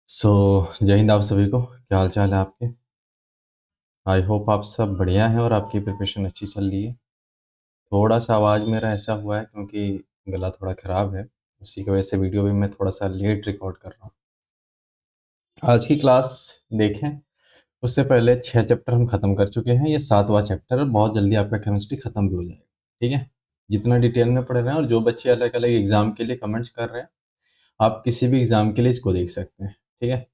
सो जय हिंद आप सभी को। क्या हाल चाल है आपके? आई होप आप सब बढ़िया हैं और आपकी प्रिपरेशन अच्छी चल रही है। थोड़ा सा आवाज़ मेरा ऐसा हुआ है क्योंकि गला थोड़ा ख़राब है। उसी की वजह से वीडियो भी मैं थोड़ा सा लेट रिकॉर्ड कर रहा हूँ। आज की क्लास देखें उससे पहले 6 चैप्टर हम ख़त्म कर चुके हैं। ये 7वां चैप्टर है। बहुत जल्दी आपका केमिस्ट्री ख़त्म भी हो जाएगा। ठीक है? जितना डिटेल में पढ़ रहे हैं और जो बच्चे अलग-अलग एग्ज़ाम के लिए कमेंट्स कर रहे हैं, आप किसी भी एग्ज़ाम के लिए इसको देख सकते हैं। ठीक है?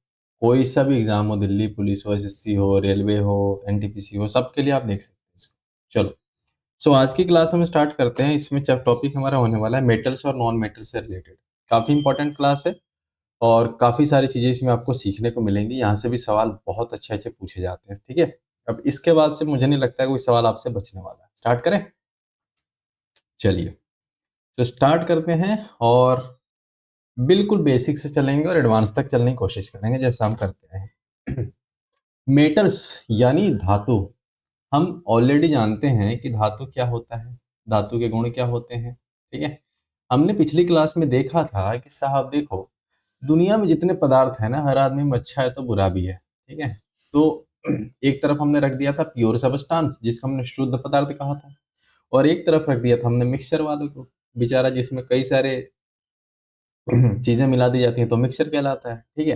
कोई सा भी एग्ज़ाम हो, दिल्ली पुलिस हो, एसएससी हो, रेलवे हो, एनटीपीसी हो, सबके लिए आप देख सकते हैं इसको। चलो, सो आज की क्लास हम स्टार्ट करते हैं। इसमें टॉपिक हमारा होने वाला है मेटल्स और नॉन मेटल से रिलेटेड। काफ़ी इंपॉर्टेंट क्लास है और काफ़ी सारी चीज़ें इसमें आपको सीखने को मिलेंगी। यहाँ से भी सवाल बहुत अच्छे-अच्छे पूछे जाते हैं। ठीक है? अब इसके बाद से मुझे नहीं लगता है कोई सवाल आपसे बचने वाला है। स्टार्ट करें? चलिए, तो स्टार्ट करते हैं और बिल्कुल बेसिक से चलेंगे और एडवांस तक चलने की कोशिश करेंगे जैसा हम करते हैं। मेटल्स यानी धातु। हम ऑलरेडी जानते हैं कि धातु क्या होता है, धातु के गुण क्या होते हैं। ठीक है? हमने पिछली क्लास में देखा था कि साहब देखो, दुनिया में जितने पदार्थ हैं ना, हर आदमी में अच्छा है तो बुरा भी है। ठीक है? तो एक तरफ हमने रख दिया था प्योर सबस्टांस जिसको हमने शुद्ध पदार्थ कहा था, और एक तरफ रख दिया था हमने मिक्सचर वाले को, बेचारा जिसमें कई सारे चीजें मिला दी जाती हैं तो मिक्सचर कहलाता है। ठीक है?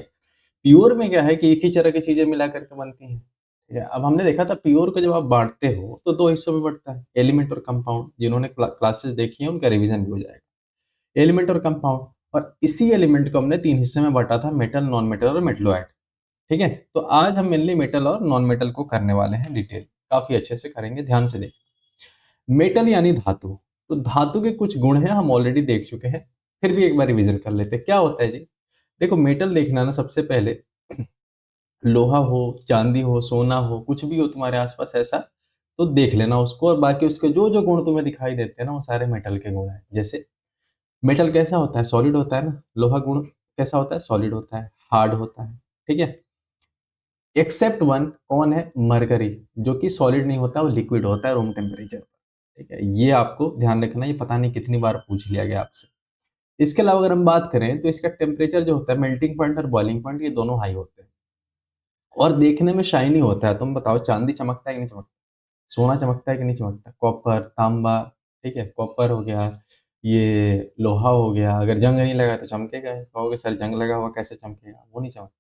प्योर में क्या है कि एक ही तरह की चीजें मिला करके बनती हैं। ठीक है? अब हमने देखा था प्योर को जब आप बांटते हो तो दो हिस्सों में बढ़ता है, एलिमेंट और कंपाउंड। जिन्होंने क्लासेस देखी है उनका रिवीजन भी हो जाएगा। एलिमेंट और कंपाउंड, और इसी एलिमेंट को हमने तीन हिस्से में बांटा था, मेटल, नॉन मेटल और मेटलॉइड। ठीक है? तो आज हम मेनली मेटल और नॉन मेटल को करने वाले हैं डिटेल, काफी अच्छे से करेंगे, ध्यान से देखें। मेटल यानी धातु। तो धातु के कुछ गुण हैं हम ऑलरेडी देख चुके हैं, फिर भी एक बार रिवीजन कर लेते हैं। क्या होता है जी? देखो, मेटल देखना ना, सबसे पहले लोहा हो, चांदी हो, सोना हो, कुछ भी हो तुम्हारे आसपास ऐसा, तो देख लेना उसको, और बाकी उसके जो जो गुण तुम्हें दिखाई देते हैं ना, वो सारे मेटल के गुण हैं। जैसे मेटल कैसा होता है? सॉलिड होता है ना। लोहा गुण कैसा होता है? सॉलिड होता है, हार्ड होता है। ठीक है? एक्सेप्ट वन, कौन है? मरकरी, जो कि सॉलिड नहीं होता, वो लिक्विड होता है रूम टेम्परेचर पर। ठीक है? ये आपको ध्यान रखना, ये पता नहीं कितनी बार पूछ लिया गया आपसे। इसके अलावा अगर हम बात करें तो इसका टेम्परेचर जो होता है, मेल्टिंग पॉइंट और बॉइलिंग पॉइंट, ये दोनों हाई होते हैं और देखने में शाइनी होता है। तुम बताओ, चांदी चमकता है कि नहीं चमकता? सोना चमकता है कि नहीं चमकता? कॉपर, तांबा, ठीक है, कॉपर हो गया, ये लोहा हो गया, अगर जंग नहीं लगा तो चमकेगा ही। कहोगे सर जंग लगा हुआ कैसे चमकेगा? वो नहीं चमकता।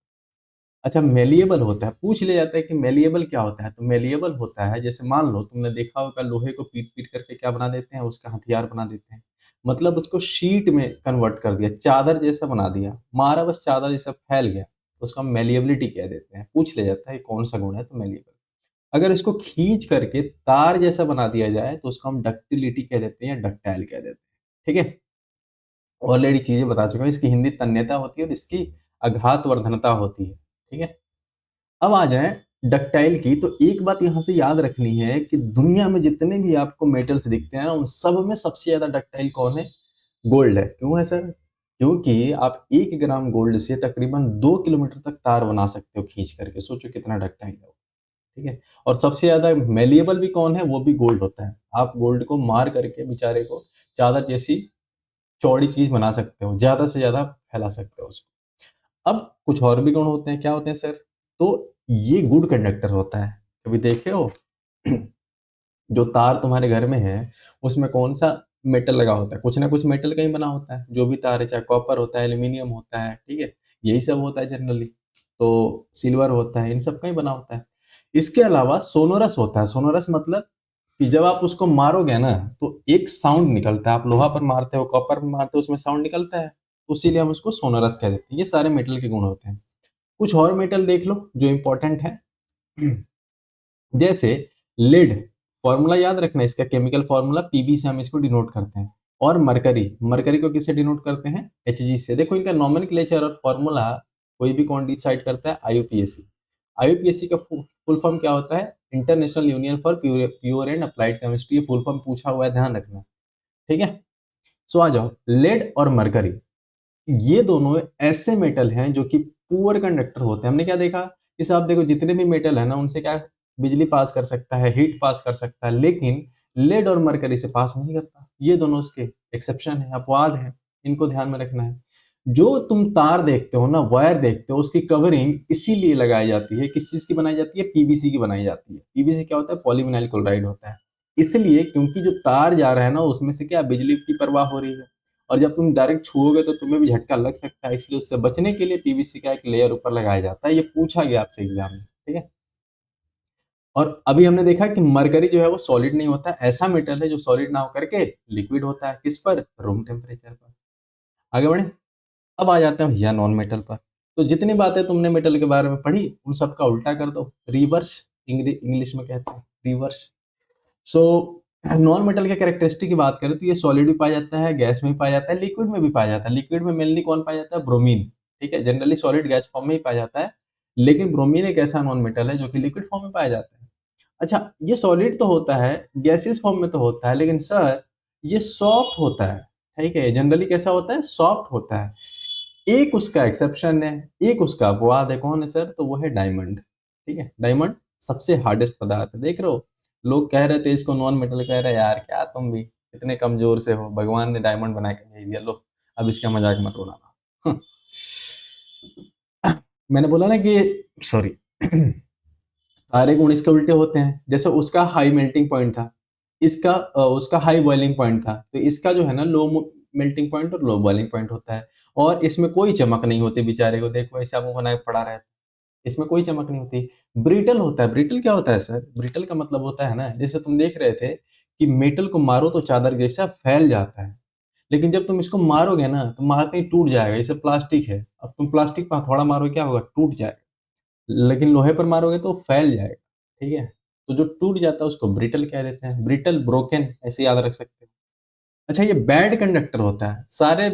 अच्छा, मेलिएबल होता है। पूछ लिया जाता है कि मेलिएबल क्या होता है? तो मेलिएबल होता है, जैसे मान लो तुमने देखा होगा लोहे को पीट पीट करके क्या बना देते हैं, उसका हथियार बना देते हैं। मतलब उसको शीट में कन्वर्ट कर दिया, चादर जैसा बना दिया, मारा बस चादर जैसा फैल गया, तो उसको हम मेलिएबिलिटी कह देते हैं। पूछ लिया जाता है ये कौन सा गुण है, तो मेलिएबल। अगर इसको खींच करके तार जैसा बना दिया जाए तो उसको हम डक्टिलिटी कह देते हैं या डक्टाइल कह देते हैं। ठीक है? ऑलरेडी चीजें बता चुका हूँ। इसकी हिंदी तन्यता होती है और इसकी आघात वर्धनता होती है। ठीक है? अब आ जाए डक्टाइल की, तो एक बात यहाँ से याद रखनी है कि दुनिया में जितने भी आपको मेटल्स दिखते हैं ना, उन सब में सबसे ज्यादा डक्टाइल कौन है? गोल्ड है। क्यों है सर? क्योंकि आप 1 ग्राम गोल्ड से तकरीबन 2 किलोमीटर तक तार बना सकते हो खींच करके। सोचो कितना डक्टाइल है वो। ठीक है? और सबसे ज्यादा मेलिएबल भी कौन है? वो भी गोल्ड होता है। आप गोल्ड को मार करके बेचारे को चादर जैसी चौड़ी चीज बना सकते हो, ज्यादा से ज्यादा फैला सकते हो उसको। अब कुछ और भी गुण होते हैं। क्या होते हैं सर? तो ये गुड कंडक्टर होता है। कभी देखे हो जो तार तुम्हारे घर में है उसमें कौन सा मेटल लगा होता है? कुछ ना कुछ मेटल का ही बना होता है। जो भी तार है, चाहे कॉपर होता है, एल्यूमिनियम होता है, ठीक है, यही सब होता है जनरली। तो सिल्वर होता है, इन सब का ही बना होता है। इसके अलावा सोनोरस होता है। सोनोरस मतलब कि जब आप उसको मारोगे ना तो एक साउंड निकलता है। आप लोहा पर मारते हो, कॉपर पर मारते हो, उसमें साउंड निकलता है, तो इसीलिए हम उसको सोनोरस कह देते हैं। ये सारे मेटल के गुण होते हैं। कुछ और मेटल देख लो जो इंपॉर्टेंट है। जैसे लेड, फॉर्मूला याद रखना इसका, केमिकल फॉर्मूला पीबी से हम इसको डिनोट करते हैं। और मरकरी, मरकरी को किससे डिनोट करते हैं? एचजी से। देखो इनका नॉमेनक्लेचर और फॉर्मूला कोई भी कौन डिसाइड करता है? आईयूपीएसी। आईयूपीएसी का फुल फॉर्म क्या होता है? International union for pure and applied chemistry. Full form पूछा हुआ है, ध्यान रखना। ठीक है? सो आ जाओ, लेड और मरकरी, ये दोनों ऐसे मेटल हैं जो कि पुअर कंडक्टर होते हैं। हमने क्या देखा कि साहब देखो, जितने भी मेटल है ना, उनसे क्या बिजली पास कर सकता है, हीट पास कर सकता है, लेकिन लेड और मरकरी से पास नहीं करता। ये दोनों उसके एक्सेप्शन है, अपवाद है। इनको ध्यान में रखना है। जो तुम तार देखते हो ना, वायर देखते हो, उसकी कवरिंग इसीलिए लगाई जाती है, किस चीज की बनाई जाती है, पीवीसी की बनाई जाती है। पीवीसी क्या होता है, पॉलीविनाइल क्लोराइड होता है। इसलिए क्योंकि जो तार जा रहा है ना, उसमें से क्या बिजली की प्रवाह हो रही है, और जब तुम डायरेक्ट छुओगे तो तुम्हें भी झटका लग सकता है, इसलिए उससे बचने के लिए पीवीसी का एक लेयर ऊपर लगाया जाता है। ये पूछा गया आपसे एग्जाम में, ठीक है। और अभी हमने देखा कि मरकरी जो है वो सॉलिड नहीं होता, ऐसा मेटल है जो सॉलिड ना होकर के लिक्विड होता है, किस पर, रूम टेम्परेचर पर। आगे बढ़े, अब आ जाते हैं भैया नॉन मेटल पर। तो जितनी बातें तुमने मेटल के बारे में पढ़ी उन सब का उल्टा कर दो, रिवर्स, इंग्लिश में कहते हैं रिवर्स। सो नॉन मेटल के कैरेक्टरिस्टिक की बात करें तो ये सॉलिड भी पाया जाता है, गैस में भी पाया जाता है, लिक्विड में भी पाया जाता है। लिक्विड में मेनली कौन पाया जाता है, ब्रोमीन, ठीक है। जनरली सॉलिड गैस फॉर्म में ही पाया जाता है, लेकिन ब्रोमीन एक ऐसा नॉन मेटल है जो कि लिक्विड फॉर्म में पाया जाता है। अच्छा, ये सॉलिड तो होता है, गैसियस फॉर्म में तो होता है, लेकिन सर ये सॉफ्ट होता है, ठीक है। जनरली कैसा होता है, सॉफ्ट होता है। एक उसका एक्सेप्शन है, एक उसका अपवाद है, कौन है सर, तो वो है डायमंड, ठीक है। डायमंड सबसे हार्डेस्ट पदार्थ है, देख रहे हो। लोग कह रहे थे इसको नॉन मेटल, कह रहे यार क्या तुम भी इतने कमजोर से हो, भगवान ने डायमंड बना के भेज दिया, लो अब इसका मजाक मत उड़ाना। मैंने बोला ना कि सॉरी, सारे गुण इसके उल्टे होते हैं। जैसे उसका हाई मेल्टिंग पॉइंट था, इसका उसका हाई बॉइलिंग पॉइंट था, तो इसका जो है ना लो मेल्टिंग पॉइंट और लो बॉइलिंग पॉइंट होता है। और इसमें कोई चमक नहीं होती बेचारे को, देखो ऐसा मुंह बनाए पड़ा रहे, इसमें कोई चमक नहीं होती। ब्रिटल होता है। ब्रिटल क्या होता है सर, ब्रिटल का मतलब होता है ना, जैसे तुम देख रहे थे कि मेटल को मारो तो चादर जैसा फैल जाता है, लेकिन जब तुम इसको मारोगे ना तो मारते ही टूट जाएगा। जैसे प्लास्टिक है, अब तुम प्लास्टिक पर हथौड़ा मारोगे क्या होगा, टूट जाएगा, लेकिन लोहे पर मारोगे तो फैल जाएगा, ठीक है। तो जो टूट जाता है उसको ब्रिटल कह देते हैं, ब्रिटल, ब्रोकन, ऐसे याद रख सकते हैं। अच्छा, ये बैड कंडक्टर होता है, सारे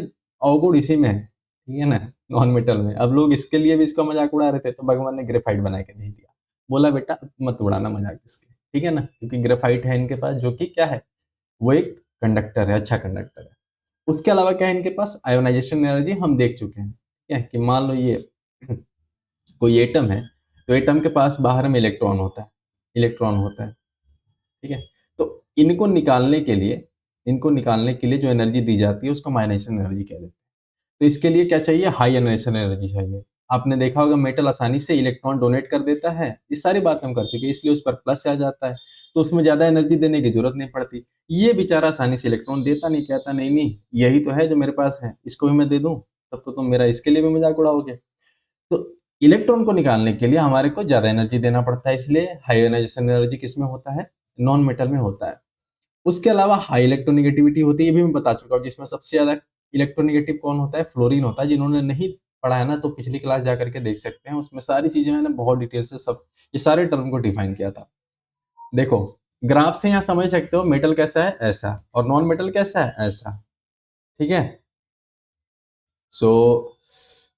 अवगुण इसी में है, ठीक है ना, नॉन मेटल में। अब लोग इसके लिए भी इसका मजाक उड़ा रहे थे, तो भगवान ने ग्रेफाइट बना के दे दिया, बोला बेटा मत उड़ाना मजाक इसके, ठीक है ना, क्योंकि ग्रेफाइट है इनके पास, जो कि क्या है, वो एक कंडक्टर है, अच्छा कंडक्टर है। उसके अलावा क्या है इनके पास, आयोनाइजेशन एनर्जी हम देख चुके हैं, ठीक है, कि मान लो ये कोई एटम है, तो एटम के पास बाहर में इलेक्ट्रॉन होता है, इलेक्ट्रॉन होता है, ठीक है। तो इनको निकालने के लिए, इनको निकालने के लिए जो एनर्जी दी जाती है उसको हम आयनाइजेशन एनर्जी कह देते हैं। तो इसके लिए क्या चाहिए, हाई आयनाइजेशन एनर्जी चाहिए। आपने देखा होगा मेटल आसानी से इलेक्ट्रॉन डोनेट कर देता है, ये सारी बात हम कर चुके हैं, इसलिए उस पर प्लस आ जाता है, तो उसमें ज्यादा एनर्जी देने की जरूरत नहीं पड़ती। ये बेचारा आसानी से इलेक्ट्रॉन देता नहीं, कहता नहीं नहीं यही तो है जो मेरे पास है, इसको भी मैं दे दूं, तब तो तुम मेरा इसके लिए भी मजाक उड़ाओगे। तो इलेक्ट्रॉन को निकालने के लिए हमारे को ज्यादा एनर्जी देना पड़ता है, इसलिए हाई आयनाइजेशन एनर्जी किसमें होता है, नॉन मेटल में होता है। उसके अलावा हाई इलेक्ट्रोनेगेटिविटी होती है, ये भी मैं बता चुका हूँ, जिसमें सबसे ज्यादा इलेक्ट्रोनेगेटिव कौन होता है, फ्लोरीन होता है। जिन्होंने नहीं पढ़ा है ना तो पिछली क्लास जाकर के देख सकते हैं, उसमें सारी चीजें मैंने बहुत डिटेल से सब ये सारे टर्म को डिफाइन किया था। देखो ग्राफ से यहाँ समझ सकते हो मेटल कैसा है ऐसा, और नॉन मेटल कैसा है ऐसा, ठीक है। सो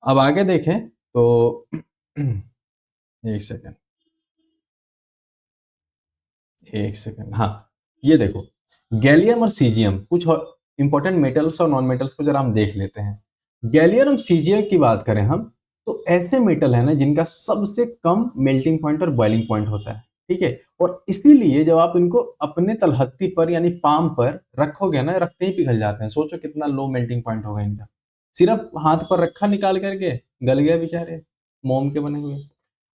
अब आगे देखें तो एक सेकेंड, एक सेकेंड, हाँ, ये देखो गैलियम और सीजियम, कुछ इंपॉर्टेंट मेटल्स और नॉन मेटल्स को जरा हम देख लेते हैं। गैलियम और सीजियम की बात करें हम, तो ऐसे मेटल है ना जिनका सबसे कम मेल्टिंग पॉइंट और बॉइलिंग पॉइंट होता है, ठीक है। और इसीलिए जब आप इनको अपने तलहत्ती पर यानी पाम पर रखोगे ना, रखते ही पिघल जाते हैं। सोचो कितना लो मेल्टिंग पॉइंट होगा इनका, सिर्फ हाथ पर रखा निकाल करके गल गए बेचारे, मोम के बने हुए।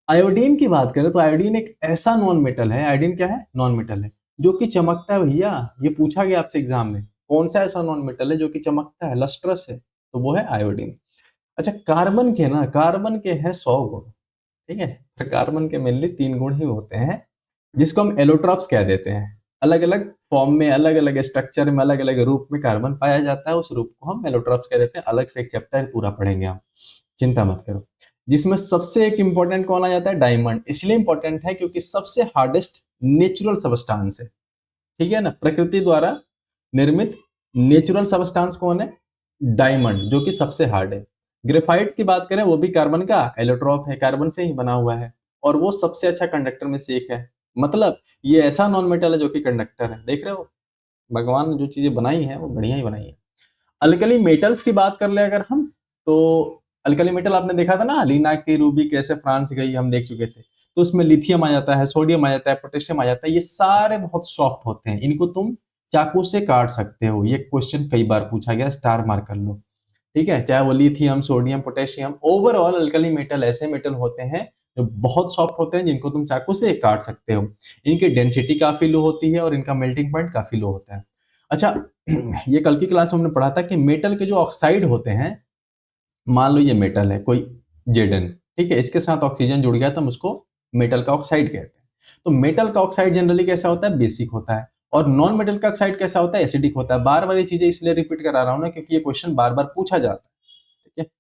आयोडीन की बात करें तो आयोडीन एक ऐसा नॉन मेटल है, आयोडीन क्या है, नॉन मेटल है, जो कि चमकता है भैया। ये पूछा गया आपसे एग्जाम में, कौन सा ऐसा नॉन मेटल है जो कि चमकता है, लस्ट्रस है, तो वो है आयोडीन। अच्छा, कार्बन के ना, कार्बन के हैं 100 गुण, ठीक है। तो कार्बन के मेनली 3 गुण ही होते हैं, जिसको हम एलोट्रॉप्स कह देते हैं। अलग अलग फॉर्म में, अलग अलग स्ट्रक्चर में, अलग अलग रूप में कार्बन पाया जाता है, उस रूप को हम एलोट्रॉप्स कह देते हैं। अलग से एक चैप्टर पूरा पढ़ेंगे हम, चिंता मत करो। जिसमें सबसे एक इंपॉर्टेंट कौन आ जाता है, डायमंड। इसलिए इंपॉर्टेंट है क्योंकि सबसे हार्डेस्ट नेचुरल सबस्टांस है, ठीक है ना, प्रकृति द्वारा निर्मित नेचुरल सबस्टांस कौन है, डायमंड, जो कि सबसे हार्ड है। ग्रेफाइट की बात करें वो भी कार्बन का एलोट्रॉप है, कार्बन से ही बना हुआ है, और वो सबसे अच्छा कंडक्टर में से एक है। मतलब ये ऐसा नॉन मेटल है जो कि कंडक्टर है, देख रहे हो, भगवान ने जो चीजें बनाई है वो बढ़िया ही बनाई है। अल्कली मेटल्स की बात कर ले अगर हम, तो अल्कली मेटल आपने देखा था ना, अलीना की रूबी कैसे फ्रांस गई, हम देख चुके थे। तो उसमें लिथियम आ जाता है, सोडियम आ जाता है, पोटेशियम आ जाता है, ये सारे बहुत सॉफ्ट होते हैं, इनको तुम चाकू से काट सकते हो। ये क्वेश्चन कई बार पूछा गया, स्टार मार्क कर लो। ठीक है, चाहे वो lithium, sodium, potassium, overall alkali metal ऐसे मेटल होते हैं जो बहुत सॉफ्ट होते हैं, जिनको तुम चाकू से काट सकते हो। इनकी डेंसिटी काफी लो होती है और इनका मेल्टिंग पॉइंट काफी लो होता है। अच्छा, ये कल की क्लास में हमने पढ़ा था कि मेटल के जो ऑक्साइड होते हैं, मान लो ये मेटल है कोई जेडन, ठीक है, इसके साथ ऑक्सीजन जुड़ गया तो हम उसको मेटल का ऑक्साइड कहते हैं। तो मेटल का ऑक्साइड जनरली कैसा होता है, बेसिक होता है, और नॉन मेटल का ऑक्साइड कैसा होता है, एसिडिक होता है। बार बार ये चीजें इसलिए रिपीट करा रहा हूं ना, क्योंकि ये क्वेश्चन बार बार पूछा जाता है। ठीक है,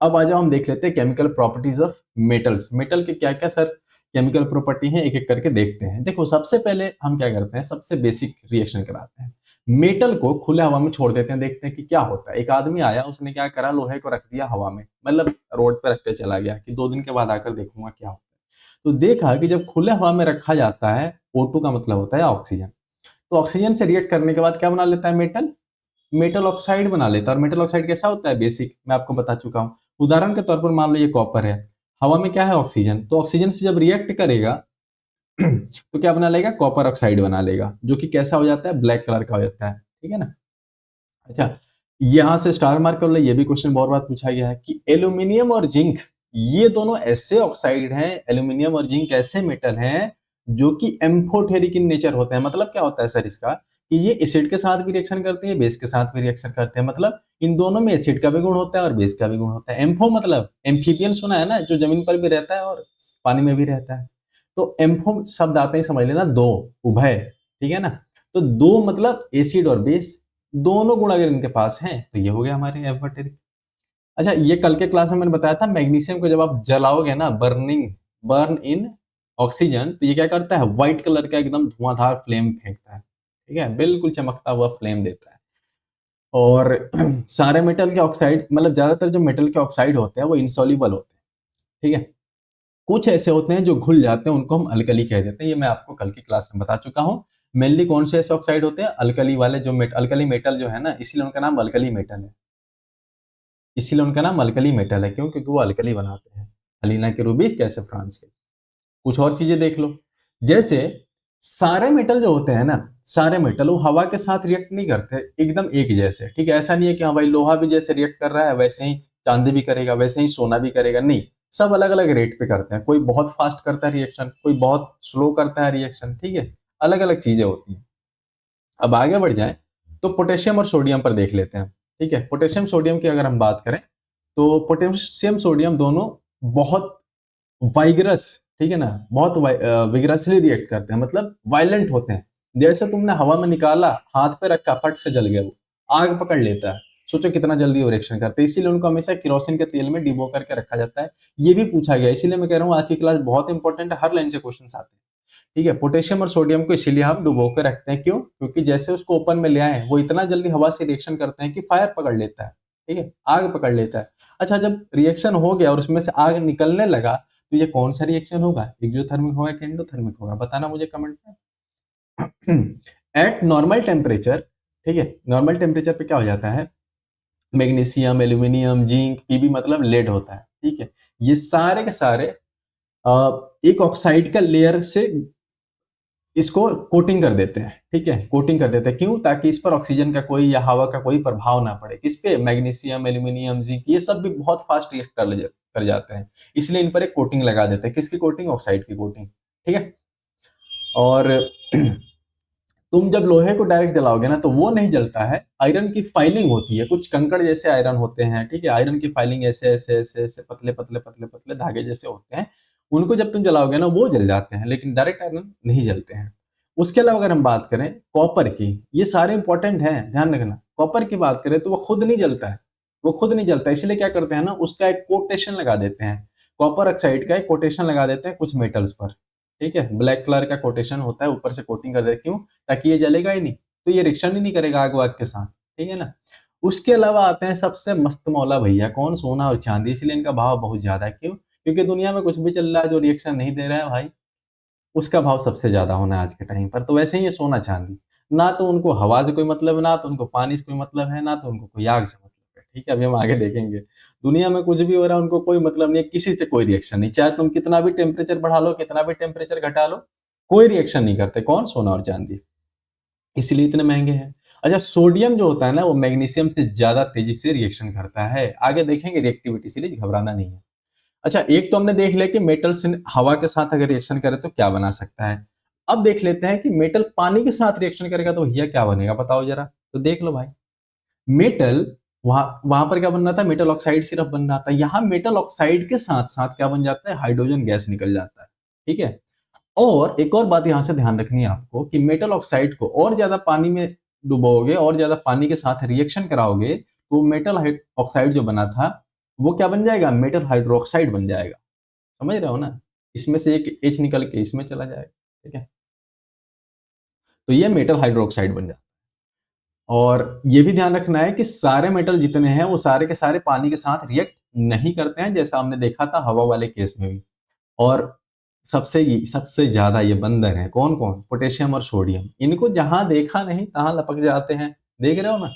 अब आ जाओ हम देख लेते हैं chemical properties of metals. Metal के क्या क्या सर केमिकल प्रॉपर्टी है, एक एक करके देखते हैं। देखो, सबसे पहले हम क्या करते हैं, सबसे बेसिक रिएक्शन कराते हैं। मेटल को खुले हवा में छोड़ देते हैं, देखते हैं कि क्या होता है। एक आदमी आया, उसने क्या करा, लोहे को रख दिया हवा में, मतलब रोड पे रख के चला गया कि 2 दिन के बाद आकर देखूंगा क्या होता है। तो देखा कि जब खुले हवा में रखा जाता है, O2 का मतलब होता है ऑक्सीजन, तो ऑक्सीजन से रिएक्ट करने के बाद क्या बना लेता है, मेटल, मेटल ऑक्साइड बना लेता है। और मेटल ऑक्साइड कैसा होता है, बेसिक, मैं आपको बता चुका हूं। उदाहरण के तौर पर मान लो ये कॉपर है, हवा में क्या है, ऑक्सीजन, तो ऑक्सीजन से जब रिएक्ट करेगा तो क्या बना लेगा, कॉपर ऑक्साइड बना लेगा, जो कि कैसा हो जाता है, ब्लैक कलर का हो जाता है। ठीक है ना। अच्छा, यहां से स्टार मार्क कर लो, ये भी क्वेश्चन बहुत बार पूछा गया है कि एल्यूमिनियम और जिंक, ये दोनों ऐसे ऑक्साइड हैं, एल्यूमिनियम और जिंक ऐसे मेटल हैं जो कि एम्फोटेरिक इन नेचर होते हैं। मतलब क्या होता है सर इसका, कि ये एसिड के साथ भी रिएक्शन करते हैं, बेस के साथ भी रिएक्शन करते हैं। मतलब इन दोनों में एसिड का भी गुण होता है और बेस का भी गुण होता है। एम्फो मतलब एम्फीबियन, सुना है ना, जो जमीन पर भी रहता है और पानी में भी रहता है। तो एम्फो शब्द आते ही समझ लेना दो, उभय, ठीक है ना। तो दो मतलब एसिड और बेस, दोनों गुण अगर इनके पास हैं तो ये हो गया हमारे एम्फोटेरिक। अच्छा, ये कल के क्लास में मैंने बताया था, मैग्नीशियम को जब आप जलाओगे ना, बर्न इन ऑक्सीजन, तो ये क्या करता है, व्हाइट कलर का एकदम धुआंधार फ्लेम फेंकता है। ठीक है, बिल्कुल चमकता हुआ फ्लेम देता है। और सारे मेटल के ऑक्साइड, मतलब ज्यादातर जो मेटल के ऑक्साइड होते हैं वो इंसॉल्युबल होते हैं। ठीक है, कुछ ऐसे होते हैं जो घुल जाते हैं, उनको हम अल्कली कह देते हैं। ये मैं आपको कल की क्लास में बता चुका हूँ। मेनली कौन से ऐसे ऑक्साइड होते हैं, अल्कली वाले, जो अल्कली मेटल जो है ना, इसीलिए उनका नाम अल्कली मेटल है। इसीलिए उनका नाम अल्कली मेटल है, क्यों, क्योंकि वो अल्कली बनाते हैं। अलीना के रूबिक, कैसे फ्रांस के। कुछ और चीजें देख लो, जैसे सारे मेटल जो होते हैं ना, सारे मेटल वो हवा के साथ रिएक्ट नहीं करते एकदम एक जैसे। ठीक है, ऐसा नहीं है कि हाँ भाई लोहा भी जैसे रिएक्ट कर रहा है वैसे ही चांदी भी करेगा, वैसे ही सोना भी करेगा, नहीं। सब अलग अलग रेट पे करते हैं। कोई बहुत फास्ट करता है रिएक्शन, कोई बहुत स्लो करता है रिएक्शन। ठीक है, अलग अलग चीजें होती हैं। अब आगे बढ़ जाए तो पोटेशियम और सोडियम पर देख लेते हैं। ठीक है, पोटेशियम सोडियम की अगर हम बात करें, तो पोटेशियम सोडियम दोनों बहुत वाइगरस, ठीक है ना, बहुत विगरसली रिएक्ट करते हैं, मतलब वायलेंट होते हैं। जैसे तुमने हवा में निकाला, हाथ पे रखा, फट से जल गया, वो आग पकड़ लेता है। सोचो कितना जल्दी वो रिएक्शन करते हैं। इसीलिए उनको हमेशा केरोसिन के तेल में डिबो करके रखा जाता है। ये भी पूछा गया, इसीलिए मैं कह रहा हूँ आज की क्लास बहुत इंपॉर्टेंट है, हर लाइन से क्वेश्चन आते हैं। ठीक है, पोटेशियम और सोडियम को इसीलिए हम डुबो के रखते हैं, क्यों, क्योंकि जैसे उसको ओपन में ले आए वो इतना जल्दी हवा से रिएक्शन करते हैं कि फायर पकड़ लेता है। ठीक है, आग पकड़ लेता है। अच्छा, जब रिएक्शन हो गया और उसमें से आग निकलने लगा, तो ये कौन सा रिएक्शन होगा, एक्सोथर्मिक होगा कि एंडोथर्मिक होगा, बताना मुझे कमेंट में। एट नॉर्मल टेम्परेचर, ठीक है, नॉर्मल टेम्परेचर पे क्या हो जाता है, मैग्नीशियम, एल्यूमिनियम, जिंक, पीबी मतलब लेड होता है। ठीक है, ये सारे के सारे एक ऑक्साइड का लेयर से इसको कोटिंग कर देते हैं। ठीक है, कोटिंग कर देते हैं, क्यों, ताकि इस पर ऑक्सीजन का कोई या हवा का कोई प्रभाव ना पड़े। किस पे, मैग्नीशियम, एल्यूमिनियम, जिंक, ये सब भी बहुत फास्ट रिएक्ट कर जाते हैं, इसलिए इन पर एक कोटिंग लगा देते हैं। किसकी कोटिंग, ऑक्साइड की कोटिंग। ठीक है, और तुम जब लोहे को डायरेक्ट जलाओगे ना तो वो नहीं जलता है, आयरन की फाइलिंग होती है, कुछ कंकड़ जैसे आयरन होते हैं। ठीक है, आयरन की फाइलिंग ऐसे ऐसे ऐसे ऐसे पतले पतले पतले पतले धागे जैसे होते हैं, उनको जब तुम जलाओगे ना वो जल जाते हैं, लेकिन डायरेक्ट आयरन नहीं जलते हैं। उसके अलावा अगर हम बात करें कॉपर की, ये सारे इंपॉर्टेंट हैं, ध्यान रखना। कॉपर की बात करें तो वो खुद नहीं जलता है, वो खुद नहीं जलता, इसलिए क्या करते हैं ना, उसका एक कोटेशन लगा देते हैं। कॉपर ऑक्साइड का एक कोटेशन लगा देते हैं कुछ मेटल्स पर। ठीक है, ब्लैक कलर का कोटेशन होता है, ऊपर से कोटिंग कर देते हैं, क्यों, ताकि ये जलेगा ही नहीं, तो ये रिएक्शन ही नहीं करेगा आग वाग के साथ। ठीक है ना। उसके अलावा आते हैं सबसे मस्त मौला भैया, कौन, सोना और चांदी। इसलिए इनका भाव बहुत ज्यादा है, क्यों, क्योंकि दुनिया में कुछ भी चल रहा है जो रिएक्शन नहीं दे रहा है भाई, उसका भाव सबसे ज्यादा होना है आज के टाइम पर। तो वैसे ही ये सोना चांदी, ना तो उनको हवा से कोई मतलब है, ना तो उनको पानी से कोई मतलब है, ना तो उनको कोई आग से मतलब है। ठीक है, अभी हम आगे देखेंगे। दुनिया में कुछ भी हो रहा है उनको कोई मतलब नहीं है, किसी से कोई रिएक्शन नहीं, चाहे तुम कितना भी टेम्परेचर बढ़ा लो, कितना भी टेम्परेचर घटा लो, कोई रिएक्शन नहीं करते। कौन, सोना और चांदी, इसलिए इतने महंगे हैं। अच्छा, सोडियम जो होता है ना वो मैग्नीशियम से ज्यादा तेजी से रिएक्शन करता है। आगे देखेंगे रिएक्टिविटी सीरीज, घबराना नहीं है। अच्छा, एक तो हमने देख लिया कि मेटल्स हवा के साथ अगर रिएक्शन करे तो क्या बना सकता है। अब देख लेते हैं कि मेटल पानी के साथ रिएक्शन करेगा तो भैया क्या बनेगा, बताओ जरा। तो देख लो भाई, मेटल वहां वहां पर क्या बन रहा था, मेटल ऑक्साइड सिर्फ बन रहा था। यहाँ मेटल ऑक्साइड के साथ साथ क्या बन जाता है, हाइड्रोजन गैस निकल जाता है। ठीक है। और एक और बात यहां से ध्यान रखनी है आपको कि मेटल ऑक्साइड को और ज्यादा पानी में डुबोगे और ज्यादा पानी के साथ रिएक्शन कराओगे तो मेटल ऑक्साइड जो बना था वो क्या बन जाएगा, मेटल हाइड्रोक्साइड बन जाएगा। समझ रहे हो ना, इसमें से एक एच निकल के इसमें चला जाएगा। ठीक है, तो ये मेटल हाइड्रोक्साइड बन जाता है। और ये भी ध्यान रखना है कि सारे मेटल जितने हैं वो सारे के सारे पानी के साथ रिएक्ट नहीं करते हैं, जैसा हमने देखा था हवा वाले केस में भी। और सबसे ज्यादा ये बंदर हैं, कौन कौन, पोटेशियम और सोडियम। इनको जहां देखा नहीं तहां लपक जाते हैं। देख रहे हो ना,